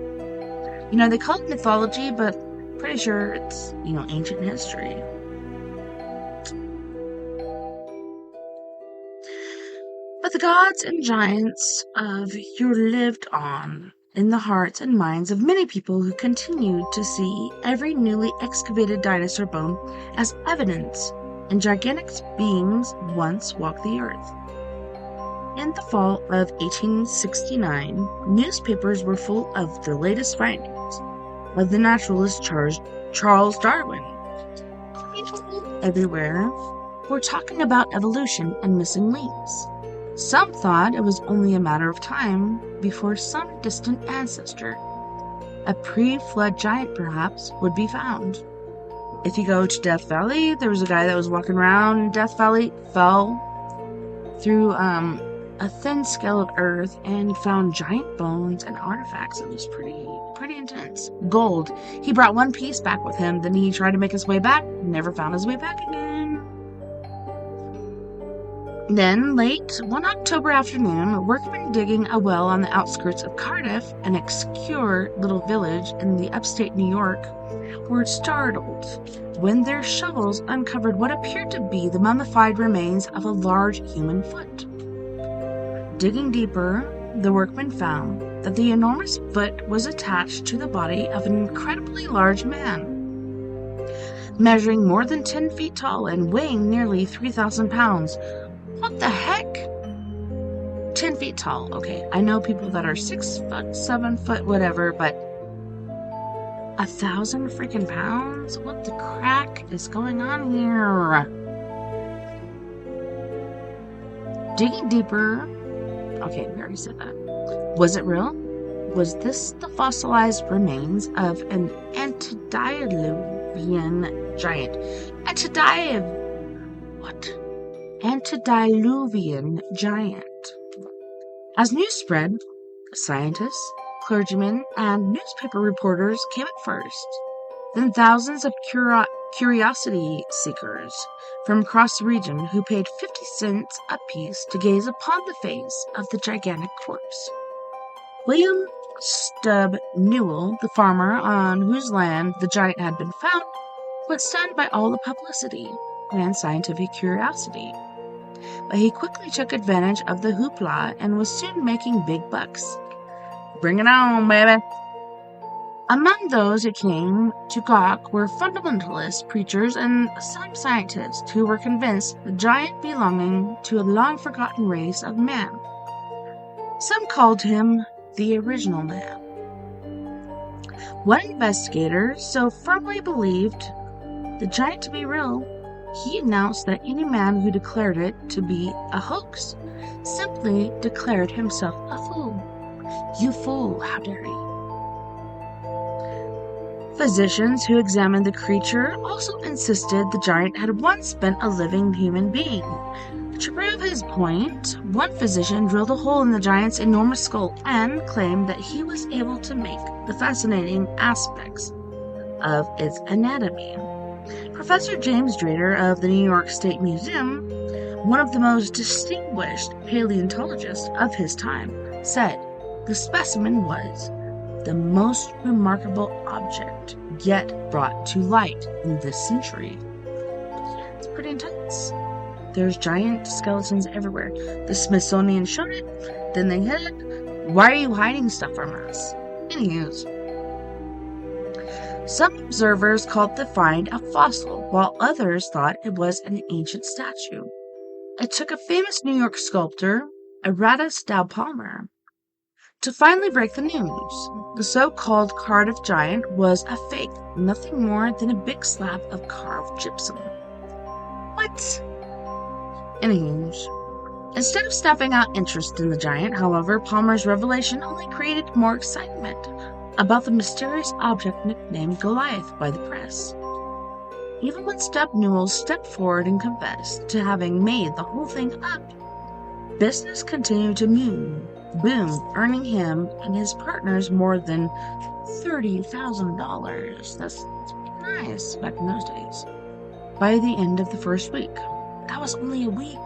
They call it mythology, but pretty sure it's, ancient history. But the gods and giants of yore lived on in the hearts and minds of many people who continued to see every newly excavated dinosaur bone as evidence and gigantic beings once walked the earth. In the fall of 1869, newspapers were full of the latest findings of the naturalist Charles Darwin. He told everywhere were talking about evolution and missing links. Some thought it was only a matter of time before some distant ancestor, a pre-flood giant perhaps, would be found. If you go to Death Valley, there was a guy that was walking around in Death Valley, fell through a thin scale of earth, and he found giant bones and artifacts. It was pretty intense. Gold. He brought one piece back with him, then he tried to make his way back, never found his way back again. Then, late one October afternoon, workmen digging a well on the outskirts of Cardiff, an obscure little village in the upstate New York, were startled when their shovels uncovered what appeared to be the mummified remains of a large human foot. Digging deeper, the workmen found that the enormous foot was attached to the body of an incredibly large man, measuring more than 10 feet tall and weighing nearly 3,000 pounds. What the heck? 10 feet tall. Okay, I know people that are 6 foot, 7 foot, whatever, but 1,000 freaking pounds? What the crack is going on here? Digging deeper. Okay, we already said that. Was it real? Was this the fossilized remains of an antediluvian giant? Antediluvian giant. As news spread, scientists, clergymen, and newspaper reporters came at first. Then thousands of curiosity seekers from across the region who paid 50 cents apiece to gaze upon the face of the gigantic corpse. William Stubb Newell, the farmer on whose land the giant had been found, was stunned by all the publicity and scientific curiosity. But he quickly took advantage of the hoopla and was soon making big bucks. Bring it on, baby! Among those who came to gawk were fundamentalist preachers and some scientists who were convinced the giant belonging to a long-forgotten race of man. Some called him the original man. One investigator so firmly believed the giant to be real, he announced that any man who declared it to be a hoax simply declared himself a fool. You fool, how dare you? Physicians who examined the creature also insisted the giant had once been a living human being. To prove his point, one physician drilled a hole in the giant's enormous skull and claimed that he was able to make the fascinating aspects of its anatomy. Professor James Drader of the New York State Museum, one of the most distinguished paleontologists of his time, said the specimen was the most remarkable object yet brought to light in this century. It's pretty intense. There's giant skeletons everywhere. The Smithsonian showed it, then they hid it. Why are you hiding stuff from us? Anywho. Some observers called the find a fossil, while others thought it was an ancient statue. It took a famous New York sculptor, Aratus Dow Palmer, to finally break the news. The so-called Cardiff giant was a fake, nothing more than a big slab of carved gypsum. What? Anywho, instead of snuffing out interest in the giant, however, Palmer's revelation only created more excitement about the mysterious object nicknamed Goliath by the press. Even when Stubb Newell stepped forward and confessed to having made the whole thing up, business continued to boom, earning him and his partners more than $30,000. That's nice back in those days. By the end of the first week. That was only a week.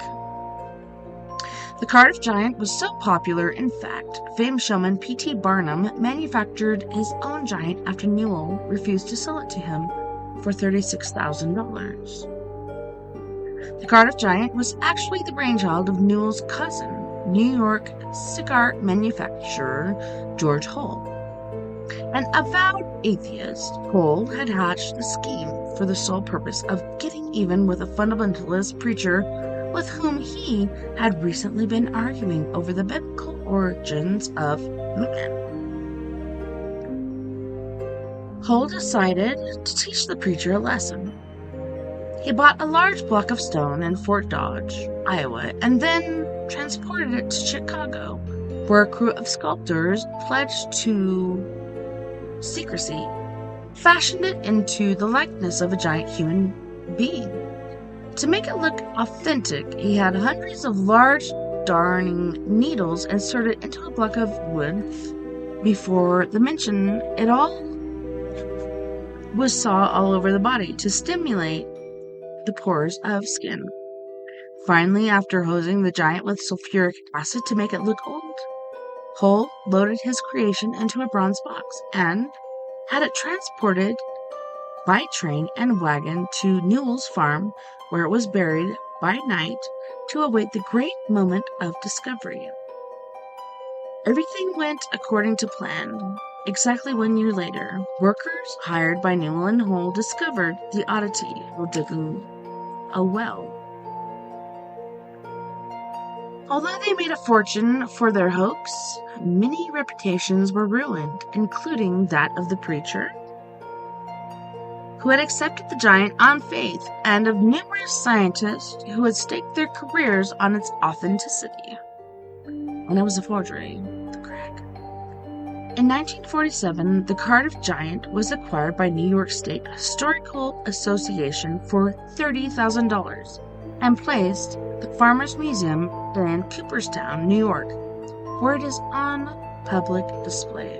The Cardiff giant was so popular, in fact, famed showman P.T. Barnum manufactured his own giant after Newell refused to sell it to him for $36,000. The Cardiff giant was actually the brainchild of Newell's cousin, New York cigar manufacturer George Hull. An avowed atheist, Hull had hatched the scheme for the sole purpose of getting even with a fundamentalist preacher with whom he had recently been arguing over the biblical origins of man. Hull decided to teach the preacher a lesson. He bought a large block of stone in Fort Dodge, Iowa, and then transported it to Chicago, where a crew of sculptors pledged to secrecy fashioned it into the likeness of a giant human being. To make it look authentic, he had hundreds of large darning needles inserted into a block of wood. Before the mention, it all was saw all over the body to stimulate the pores of skin. Finally, after hosing the giant with sulfuric acid to make it look old, Hull loaded his creation into a bronze box and had it transported by train and wagon to Newell's farm, where it was buried by night to await the great moment of discovery. Everything went according to plan. Exactly 1 year later, workers hired by Newell and Hull discovered the oddity while digging a well. Although they made a fortune for their hoax, many reputations were ruined, including that of the preacher, who had accepted the giant on faith, and of numerous scientists who had staked their careers on its authenticity. And it was a forgery. The crack. In 1947, the Cardiff Giant was acquired by New York State Historical Association for $30,000 and placed at the Farmers Museum in Cooperstown, New York, where it is on public display.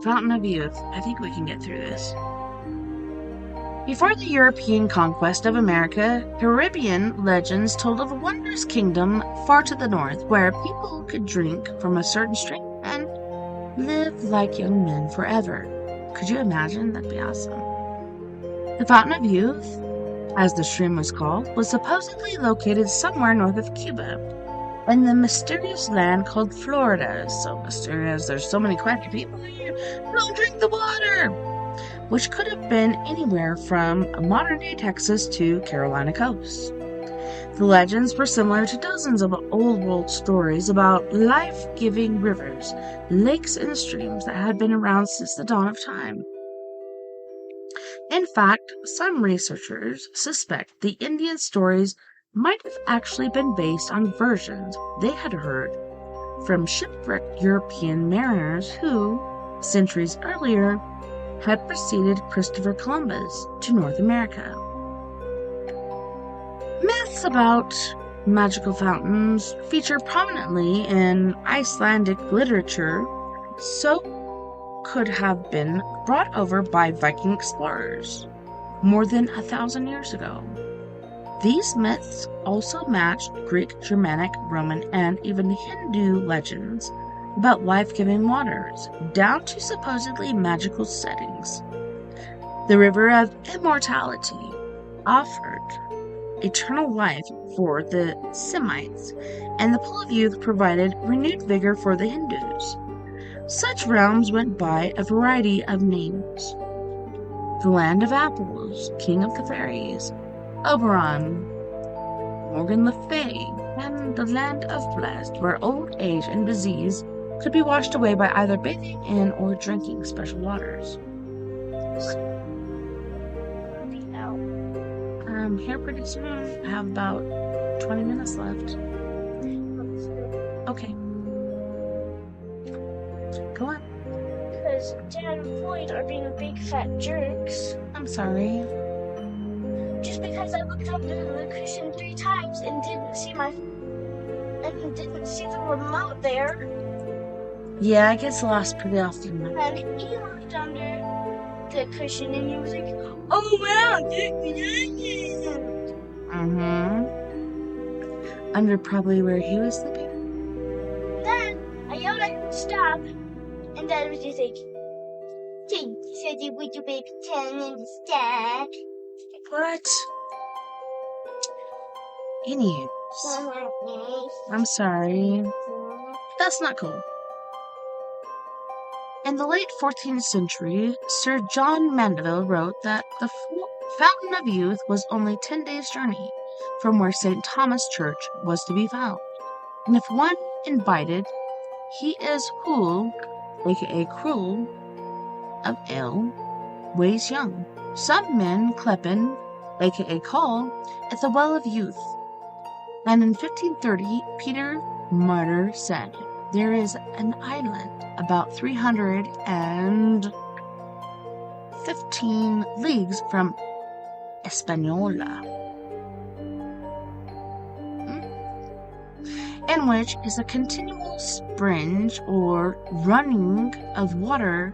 Fountain of Youth. I think we can get through this. Before the European conquest of America, Caribbean legends told of a wondrous kingdom far to the north where people could drink from a certain stream and live like young men forever. Could you imagine? That'd be awesome. The Fountain of Youth, as the stream was called, was supposedly located somewhere north of Cuba, in the mysterious land called Florida. So mysterious, there's so many quacky people here. Don't drink the water! Which could have been anywhere from modern-day Texas to Carolina coast. The legends were similar to dozens of old-world stories about life-giving rivers, lakes, and streams that had been around since the dawn of time. In fact, some researchers suspect the Indian stories might have actually been based on versions they had heard from shipwrecked European mariners who, centuries earlier, had preceded Christopher Columbus to North America. Myths about magical fountains feature prominently in Icelandic literature, so could have been brought over by Viking explorers more than 1,000 years ago. These myths also matched Greek, Germanic, Roman, and even Hindu legends about life-giving waters, down to supposedly magical settings. The River of Immortality offered eternal life for the Semites, and the Pool of Youth provided renewed vigor for the Hindus. Such realms went by a variety of names. The Land of Apples, King of the Fairies, Oberon, Morgan Le Fay, and the Land of Blessed, where old age and disease could be washed away by either bathing in or drinking special waters. Here pretty soon. I have about 20 minutes left. Okay. Go on. Because Dad and Floyd are being big fat jerks. I'm sorry. Just because I looked under the cushion 3 times and didn't see the remote there. Yeah, it gets lost pretty often. And he looked under the cushion and he was like, "Oh wow, Under probably where he was sleeping. Then I yelled at him to stop, and Dad was just like, "He said you would be pretending to stop." What? Anyways, I'm sorry. That's not cool. In the late 14th century, Sir John Mandeville wrote that the Fountain of Youth was only 10 days' journey from where St. Thomas Church was to be found. And if one invited, he is Hul, aka Cruel, of Ale, ways young. Some men Kleppen, aka Call, at the Well of Youth. And in 1530, Peter Martyr said, there is an island about 315 leagues from Hispaniola, in which is a continual spring or running of water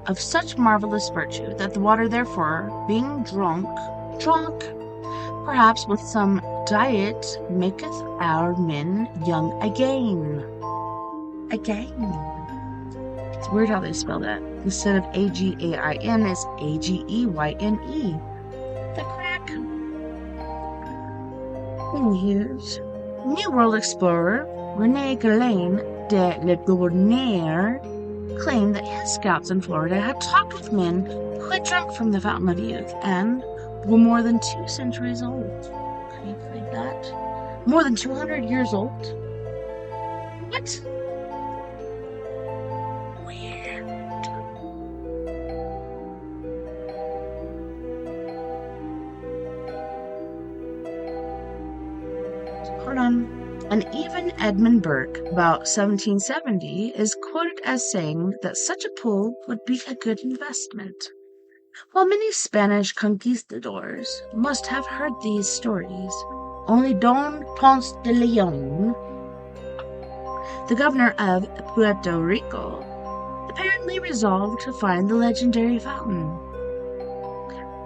of such marvelous virtue, that the water therefore, being drunk, perhaps with some diet, maketh our men young again. It's weird how they spell that. Instead of A-G-A-I-N, it's A-G-E-Y-N-E. The crack. Here's New World explorer René Galen de Le Gouverneur claimed that his scouts in Florida had talked with men who had drunk from the Fountain of Youth and were more than 2 centuries old. Can you believe that? More than 200 years old? What? Weird. Hold on. And even Edmund Burke, about 1770, is quoted as saying that such a pool would be a good investment. While many Spanish conquistadors must have heard these stories, only Don Ponce de Leon, the governor of Puerto Rico, apparently resolved to find the legendary fountain.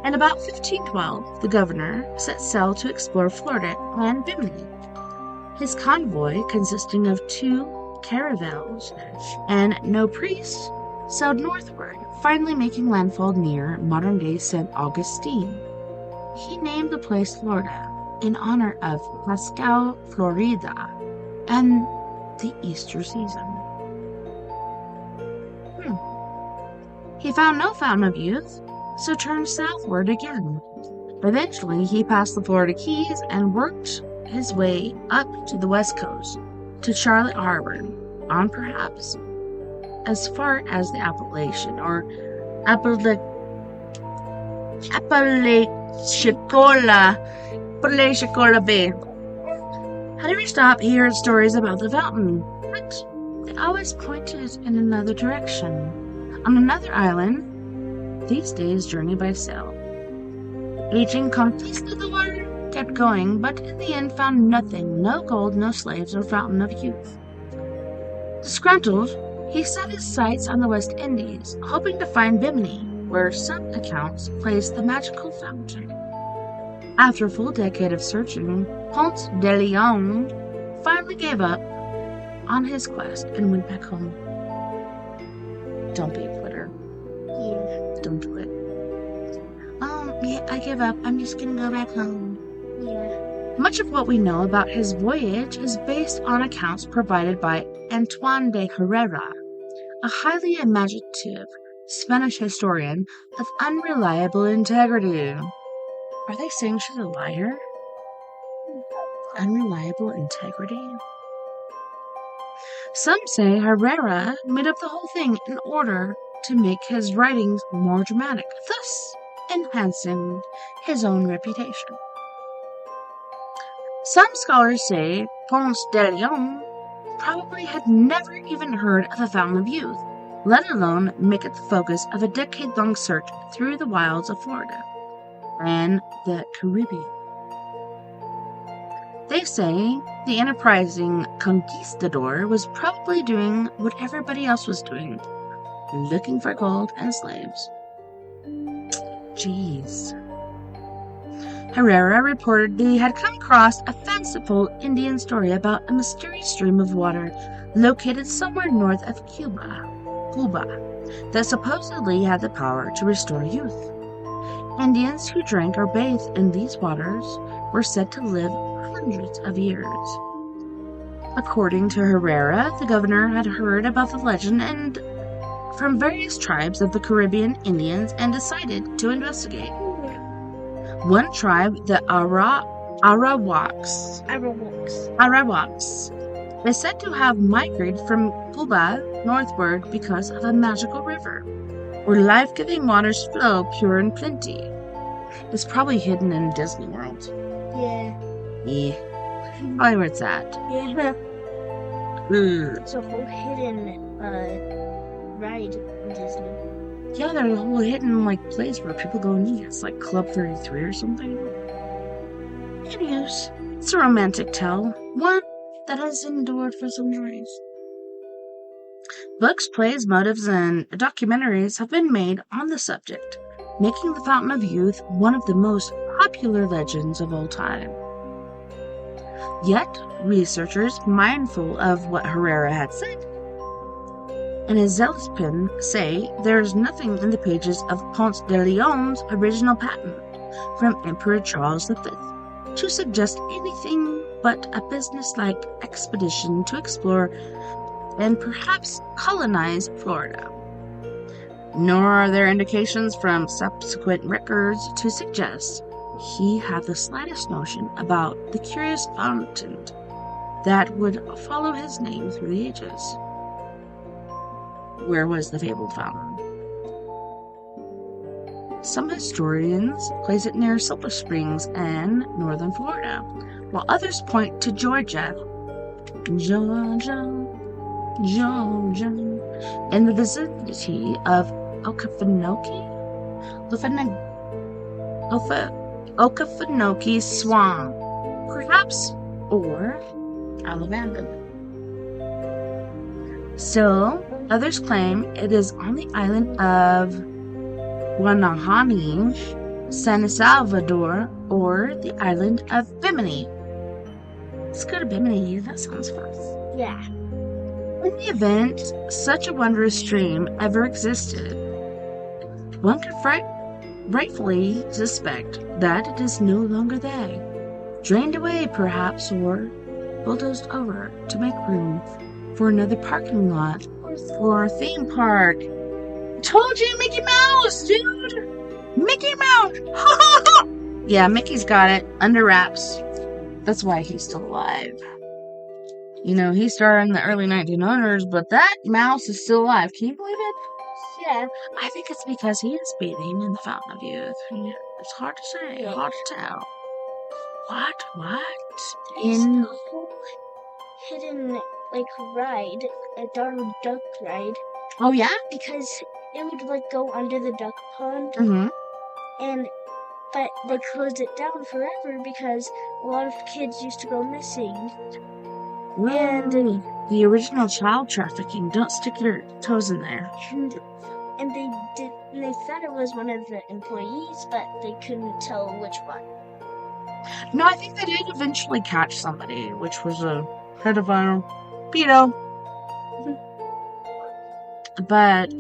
In about 1512, the governor set sail to explore Florida and Bimini. His convoy, consisting of 2 caravels and no priests, sailed northward, finally making landfall near modern-day St. Augustine. He named the place Florida in honor of Pascal Florida and the Easter season. He found no Fountain of Youth, so turned southward again. Eventually, he passed the Florida Keys and worked his way up to the west coast, to Charlotte Harbor, on perhaps as far as the Appalachian or Apalachicola Bay. At every stop, he heard stories about the fountain, but they always pointed in another direction. On another island, these days journey by sail. Aging conquistador kept going, but in the end found nothing, no gold, no slaves, or Fountain of Youth. Disgruntled, he set his sights on the West Indies, hoping to find Bimini, where some accounts place the magical fountain. After a full decade of searching, Ponce de Leon finally gave up on his quest and went back home. Don't be a quitter. Yeah. Don't do it. Yeah, I give up. I'm just gonna go back home. Yeah. Much of what we know about his voyage is based on accounts provided by Antoine de Herrera, a highly imaginative Spanish historian of unreliable integrity. Are they saying she's a liar? Unreliable integrity? Some say Herrera made up the whole thing in order to make his writings more dramatic, thus enhancing his own reputation. Some scholars say Ponce de Leon probably had never even heard of the Fountain of Youth, let alone make it the focus of a decade-long search through the wilds of Florida and the Caribbean. They say the enterprising conquistador was probably doing what everybody else was doing, looking for gold and slaves. Jeez. Herrera reportedly had come across a fanciful Indian story about a mysterious stream of water located somewhere north of Cuba, that supposedly had the power to restore youth. Indians who drank or bathed in these waters were said to live hundreds of years. According to Herrera, the governor had heard about the legend and from various tribes of the Caribbean Indians and decided to investigate. One tribe, the Arawaks, is said to have migrated from Cuba northward because of a magical river. where life-giving waters flow pure and plenty. It's probably hidden in Disney World. Yeah. Probably where it's at. Yeah. It's a whole hidden ride in Disney. Yeah, there's a whole hidden place where people go and eat. It's like Club 33 or something. Anyways, it's a romantic tale, one that has endured for centuries. Books, plays, motifs, and documentaries have been made on the subject, making the Fountain of Youth one of the most popular legends of all time. Yet, researchers, mindful of what Herrera had said, and his zealous pen say there is nothing in the pages of Ponce de Leon's original patent from Emperor Charles V to suggest anything but a business-like expedition to explore and perhaps colonize Florida. Nor are there indications from subsequent records to suggest he had the slightest notion about the curious fountain that would follow his name through the ages. Where was the fabled fountain? Some historians place it near Silver Springs and northern Florida, while others point to Georgia, in the vicinity of Okefenokee Swamp, perhaps, or Alabama. Still, others claim it is on the island of Guanahani, San Salvador, or the island of Bimini. Let's go to Bimini, that sounds fun. Yeah. In the event such a wondrous stream ever existed, one could rightfully suspect that it is no longer there, drained away perhaps, or bulldozed over to make room for another parking lot or a theme park. Told you, Mickey Mouse, dude! Mickey Mouse! Yeah, Mickey's got it under wraps. That's why he's still alive. You know, he started in the early 1900s, but that mouse is still alive. Can you believe it? Yeah. I think it's because he is bathing in the Fountain of Youth. Yeah, it's hard to say, hard to tell. What? In a whole hidden, ride, a Donald Duck ride. Oh, yeah? Because it would, go under the duck pond. Mm-hmm. But they closed it down forever because a lot of kids used to go missing. And the original child trafficking. Don't stick your toes in there. And they thought it was one of the employees, but they couldn't tell which one. No, I think they did eventually catch somebody, which was a pedophile. Pedo. But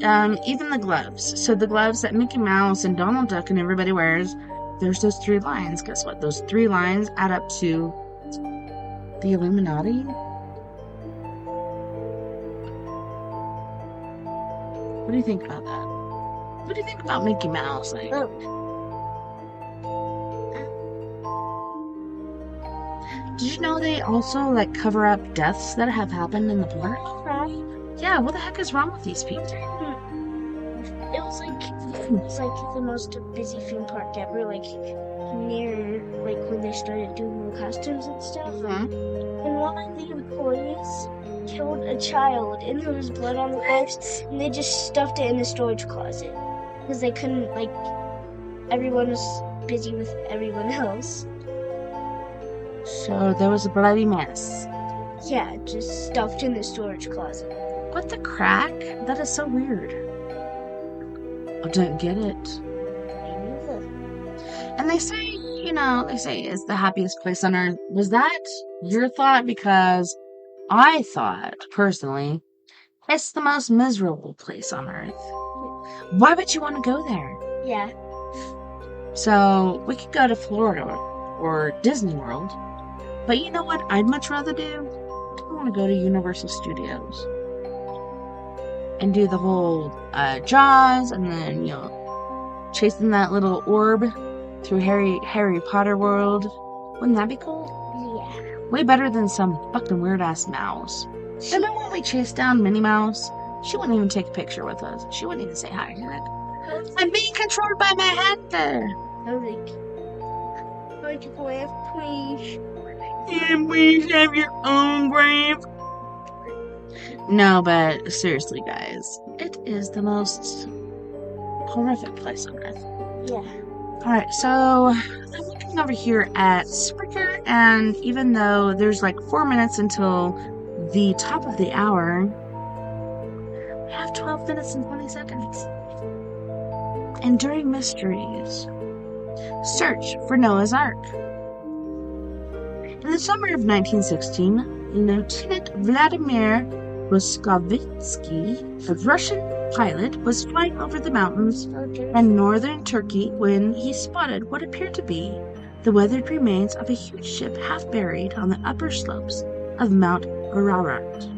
even the gloves. So the gloves that Mickey Mouse and Donald Duck and everybody wears, there's those 3 lines. Guess what? Those 3 lines add up to the Illuminati. What do you think about that? What do you think about Mickey Mouse? Did you know they also cover up deaths that have happened in the park? Yeah, what the heck is wrong with these people? It was the most busy theme park ever, near when they started doing the costumes and stuff. Mm-hmm. And one of the employees killed a child, and there was blood on the clothes, and they just stuffed it in the storage closet because they couldn't everyone was busy with everyone else. So there was a bloody mess. Yeah, just stuffed in the storage closet. What the crack? That is so weird. I don't get it. And they say, it's the happiest place on earth. Was that your thought? Because I thought, personally, it's the most miserable place on earth. Why would you want to go there? Yeah. So, we could go to Florida or Disney World. But you know what I'd much rather do? I want to go to Universal Studios. And do the whole Jaws, and then, chasing that little orb through Harry Potter world. Wouldn't that be cool? Yeah. Way better than some fucking weird-ass mouse. Remember when we chased down Minnie Mouse? She wouldn't even take a picture with us. She wouldn't even say hi. I'm being controlled by my hacker. I was like to live, please. And please have your own grave. No, but seriously, guys, it is the most horrific place on earth. Yeah. Alright, so I'm looking over here at Spreaker, and even though there's like 4 minutes until the top of the hour, we have 12 minutes and 20 seconds. Enduring Mysteries. Search for Noah's Ark. In the summer of 1916, Lieutenant Vladimir Roskovitsky, a Russian pilot, was flying over the mountains in northern Turkey when he spotted what appeared to be the weathered remains of a huge ship half buried on the upper slopes of Mount Ararat.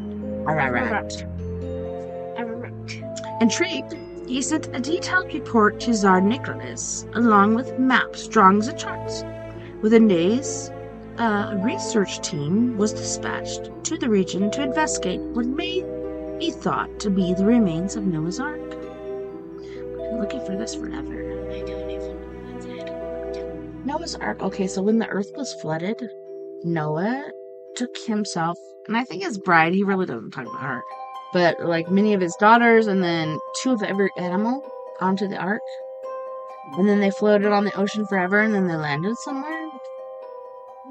Intrigued, he sent a detailed report to Tsar Nicholas, along with maps, drawings, and charts. Within days, a research team was dispatched to the region to investigate what may be thought to be the remains of Noah's Ark. We've been looking for this forever. I don't even know what's it. Noah's Ark. Okay, so when the earth was flooded, Noah took himself, and I think his bride, he really doesn't talk about her, but like many of his daughters and then 2 of every animal onto the ark. And then they floated on the ocean forever and then they landed somewhere.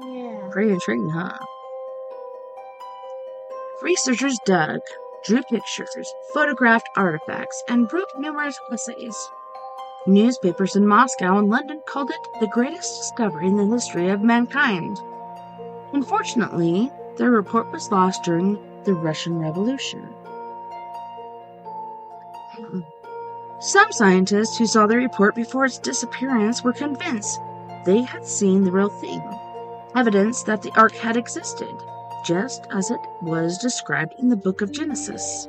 Yeah. Pretty intriguing, huh? Researchers dug, drew pictures, photographed artifacts, and wrote numerous essays. Newspapers in Moscow and London called it the greatest discovery in the history of mankind. Unfortunately, their report was lost during the Russian Revolution. Some scientists who saw the report before its disappearance were convinced they had seen the real thing, evidence that the ark had existed, just as it was described in the book of Genesis.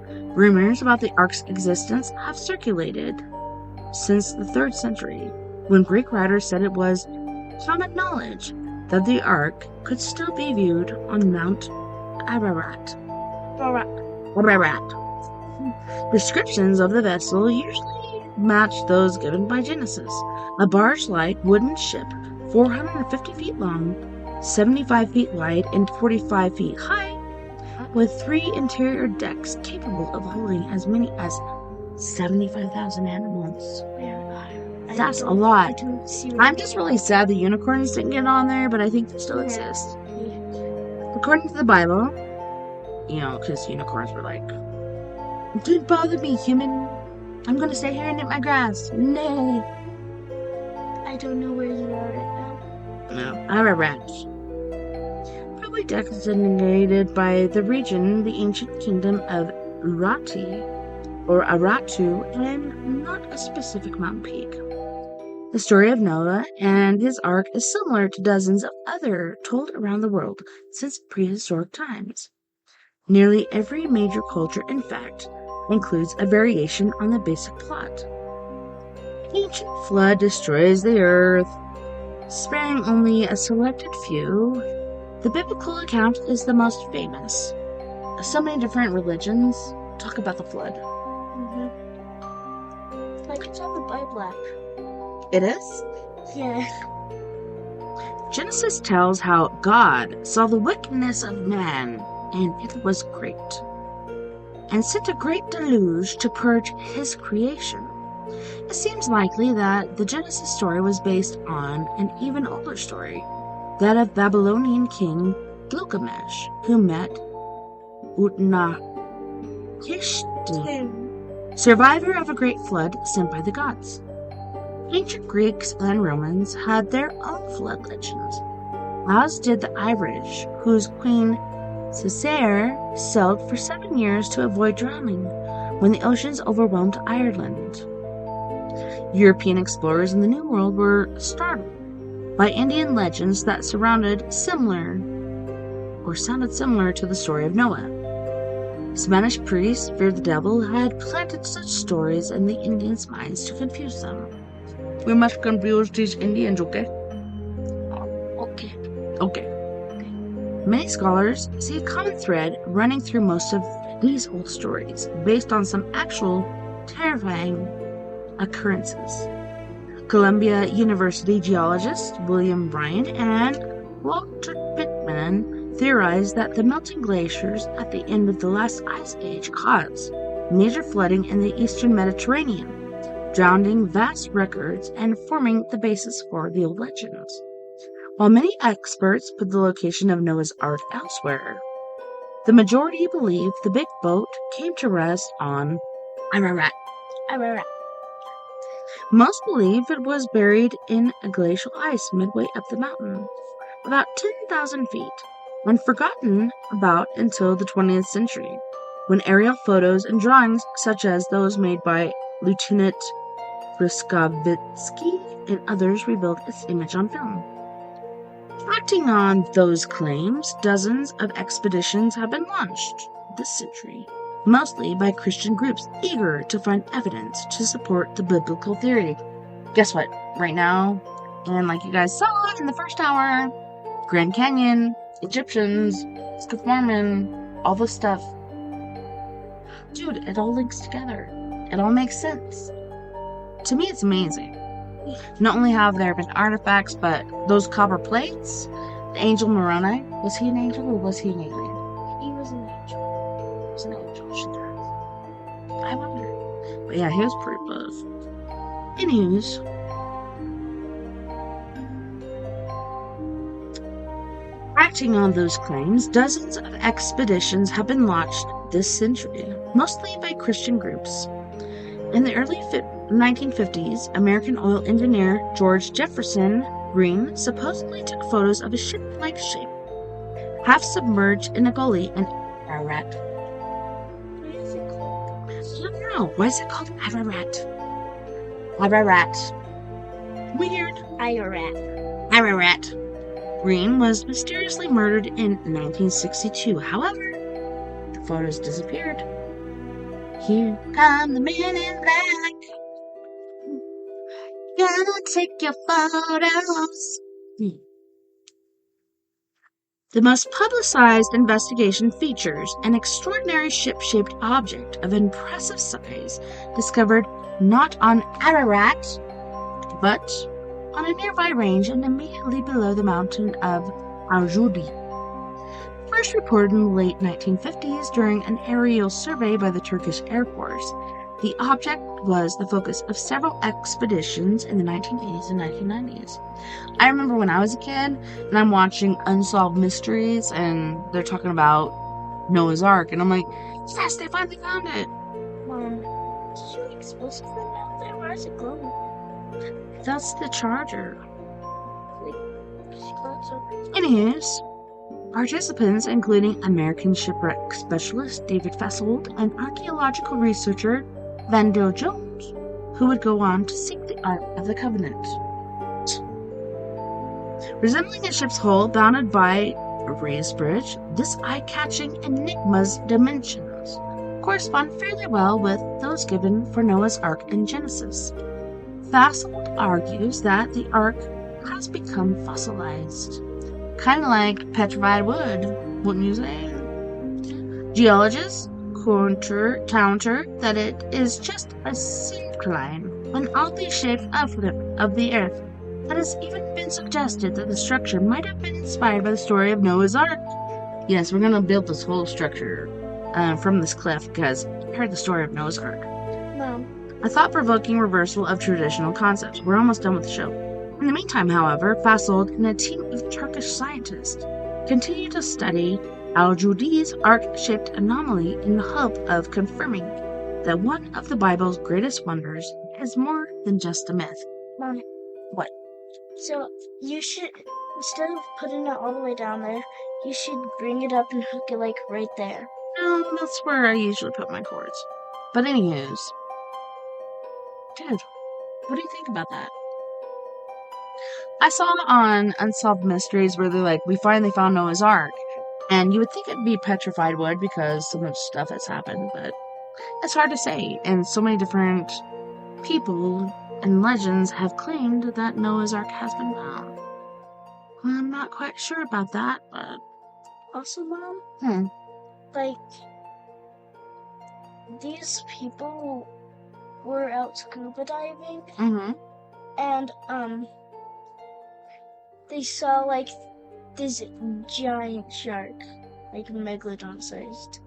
Rumors about the ark's existence have circulated since the 3rd century, when Greek writers said it was common knowledge that the ark could still be viewed on Mount Ararat. Descriptions of the vessel usually match those given by Genesis. A barge-like wooden ship, 450 feet long, 75 feet wide, and 45 feet high, with 3 interior decks capable of holding as many as 75,000 animals. That's a lot. I'm just really sad the unicorns didn't get on there, but I think they still exist. According to the Bible, because unicorns were like, "Don't bother me, human. I'm gonna stay here and eat my grass." Nay. I don't know where you are right now. No, Ararat. Probably designated by the region, the ancient kingdom of Urartu, or Aratu, and not a specific mountain peak. The story of Noah and his ark is similar to dozens of other told around the world since prehistoric times. Nearly every major culture, in fact, includes a variation on the basic plot. Ancient flood destroys the earth, sparing only a selected few. The biblical account is the most famous. So many different religions talk about the flood. Like it's on the Bible app. It is? Yeah. Genesis tells how God saw the wickedness of man, and it was great, and sent a great deluge to purge his creation. It seems likely that the Genesis story was based on an even older story, that of Babylonian king Gilgamesh, who met Utnapishtim, survivor of a great flood sent by the gods. Ancient Greeks and Romans had their own flood legends, as did the Irish, whose queen Cessair sailed for 7 years to avoid drowning when the oceans overwhelmed Ireland. European explorers in the New World were startled by Indian legends that sounded similar to the story of Noah. Spanish priests feared the devil had planted such stories in the Indians' minds to confuse them. We must confuse these Indians, okay? Okay. Many scholars see a common thread running through most of these old stories, based on some actual terrifying occurrences. Columbia University geologist William Bryan and Walter Pittman theorized that the melting glaciers at the end of the last ice age caused major flooding in the eastern Mediterranean, drowning vast records and forming the basis for the legends. While many experts put the location of Noah's Ark elsewhere, the majority believe the big boat came to rest on Ararat. Most believe it was buried in a glacial ice midway up the mountain, about 10,000 feet, and forgotten about until the 20th century, when aerial photos and drawings such as those made by Lieutenant Bruskovitsky and others revealed its image on film. Acting on those claims, dozens of expeditions have been launched this century, mostly by Christian groups eager to find evidence to support the biblical theory. Guess what? Right now, and like you guys saw in the first hour, Grand Canyon, Egyptians, Book of Mormon, all this stuff. Dude, it all links together. It all makes sense. To me, it's amazing. Not only have there been artifacts, but those copper plates, the angel Moroni, was he an angel or was he an alien? He was an angel. He was an angel, she does. I wonder. But yeah, he was pretty buff. Anyways, acting on those claims, dozens of expeditions have been launched this century, mostly by Christian groups. In the early 1950s, American oil engineer George Jefferson Green supposedly took photos of a ship-like shape, half submerged in a gully in Ararat. What is it called? I don't know. Why is it called Ararat? Ararat. Weird. Ararat. Green was mysteriously murdered in 1962. However, the photos disappeared. Here come the men in black. Gonna take your photos. The most publicized investigation features an extraordinary ship-shaped object of impressive size discovered not on Ararat, but on a nearby range and immediately below the mountain of Al-Judi. First reported in the late 1950s during an aerial survey by the Turkish Air Force, the object was the focus of several expeditions in the 1980s and 1990s. I remember when I was a kid and I'm watching Unsolved Mysteries and they're talking about Noah's Ark, and I'm like, yes, they finally found it. Mom, did you explosive thing out there? Why is it glowing? That's the charger. Like, Anyways, participants, including American shipwreck specialist David Fessold and archaeological researcher Vandell Jones, who would go on to seek the Ark of the Covenant. Resembling a ship's hull bounded by a raised bridge, this eye-catching enigma's dimensions correspond fairly well with those given for Noah's Ark in Genesis. Fassold argues that the Ark has become fossilized, kind of like petrified wood, wouldn't you say? Geologists counter that it is just a syncline, an oddly shaped outfit of the earth. It has even been suggested that the structure might have been inspired by the story of Noah's Ark. Yes, we're gonna build this whole structure from this cliff because I heard the story of Noah's Ark. Mom. A thought-provoking reversal of traditional concepts. We're almost done with the show. In the meantime, however, Fassold and a team of Turkish scientists continue to study Al-Judi's ark-shaped anomaly in the hope of confirming that one of the Bible's greatest wonders is more than just a myth. Mom. What? So, you should, instead of putting it all the way down there, you should bring it up and hook it, like, right there. No, that's where I usually put my cords. But anyways, dude, what do you think about that? I saw on Unsolved Mysteries where they're like, we finally found Noah's Ark. And you would think it'd be petrified wood because so much stuff has happened, but it's hard to say. And so many different people and legends have claimed that Noah's Ark has been found. I'm not quite sure about that, but... Also, Mom, like, these people were out scuba diving, Mm-hmm. and they saw like this giant shark, like megalodon sized.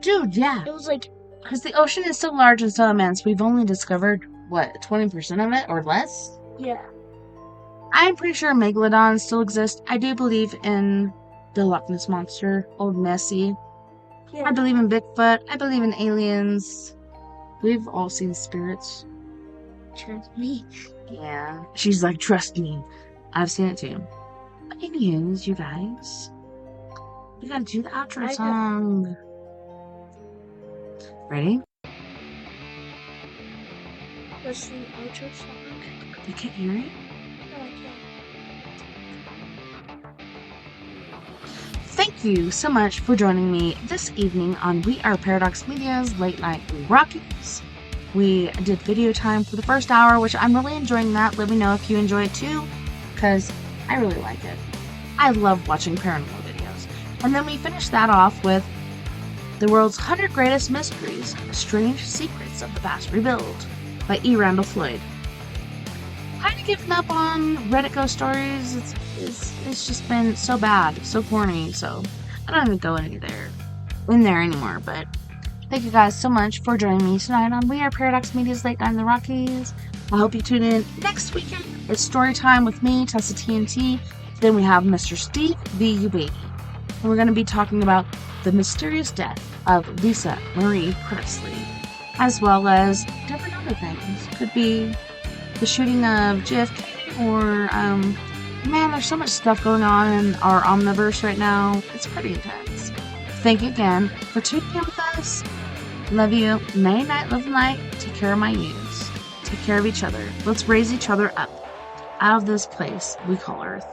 Dude, yeah. It was like, Because the ocean is so large and so immense, we've only discovered, 20% of it or less? yeah. I'm pretty sure megalodons still exist. I do believe in the Loch Ness Monster, Old Nessie. Yeah. I believe in Bigfoot. I believe in aliens. We've all seen spirits. Trust me. Yeah. She's like, trust me. I've seen it too. But anyways, you guys, we gotta do the outro song. Ready? What's the outro song? You can't hear it? No, I can't. Thank you so much for joining me this evening on We Are Paradox Media's Late Night Rockies. We did video time for the first hour, which I'm really enjoying that. Let me know if you enjoy it too, because I really like it. I love watching paranormal videos. And then we finished that off with The World's 100 Greatest Mysteries, Strange Secrets of the Past Rebuild by Randall Floyd. Kind of given up on Reddit ghost stories. It's just been so bad, so corny, so I don't even go in there anymore. But thank you guys so much for joining me tonight on We Are Paradox Media's Late Night in the Rockies. I hope you tune in next weekend. It's story time with me, TessaTNT. Then we have Mr. Steve V. Baby. And we're going to be talking about the mysterious death of Lisa Marie Presley, as well as different other things. Could be the shooting of JFK, or, man, there's so much stuff going on in our omniverse right now. It's pretty intense. Thank you again for tuning in with us. Love you. Night, night, love night. Take care of my news. Take care of each other. Let's raise each other up out of this place we call Earth.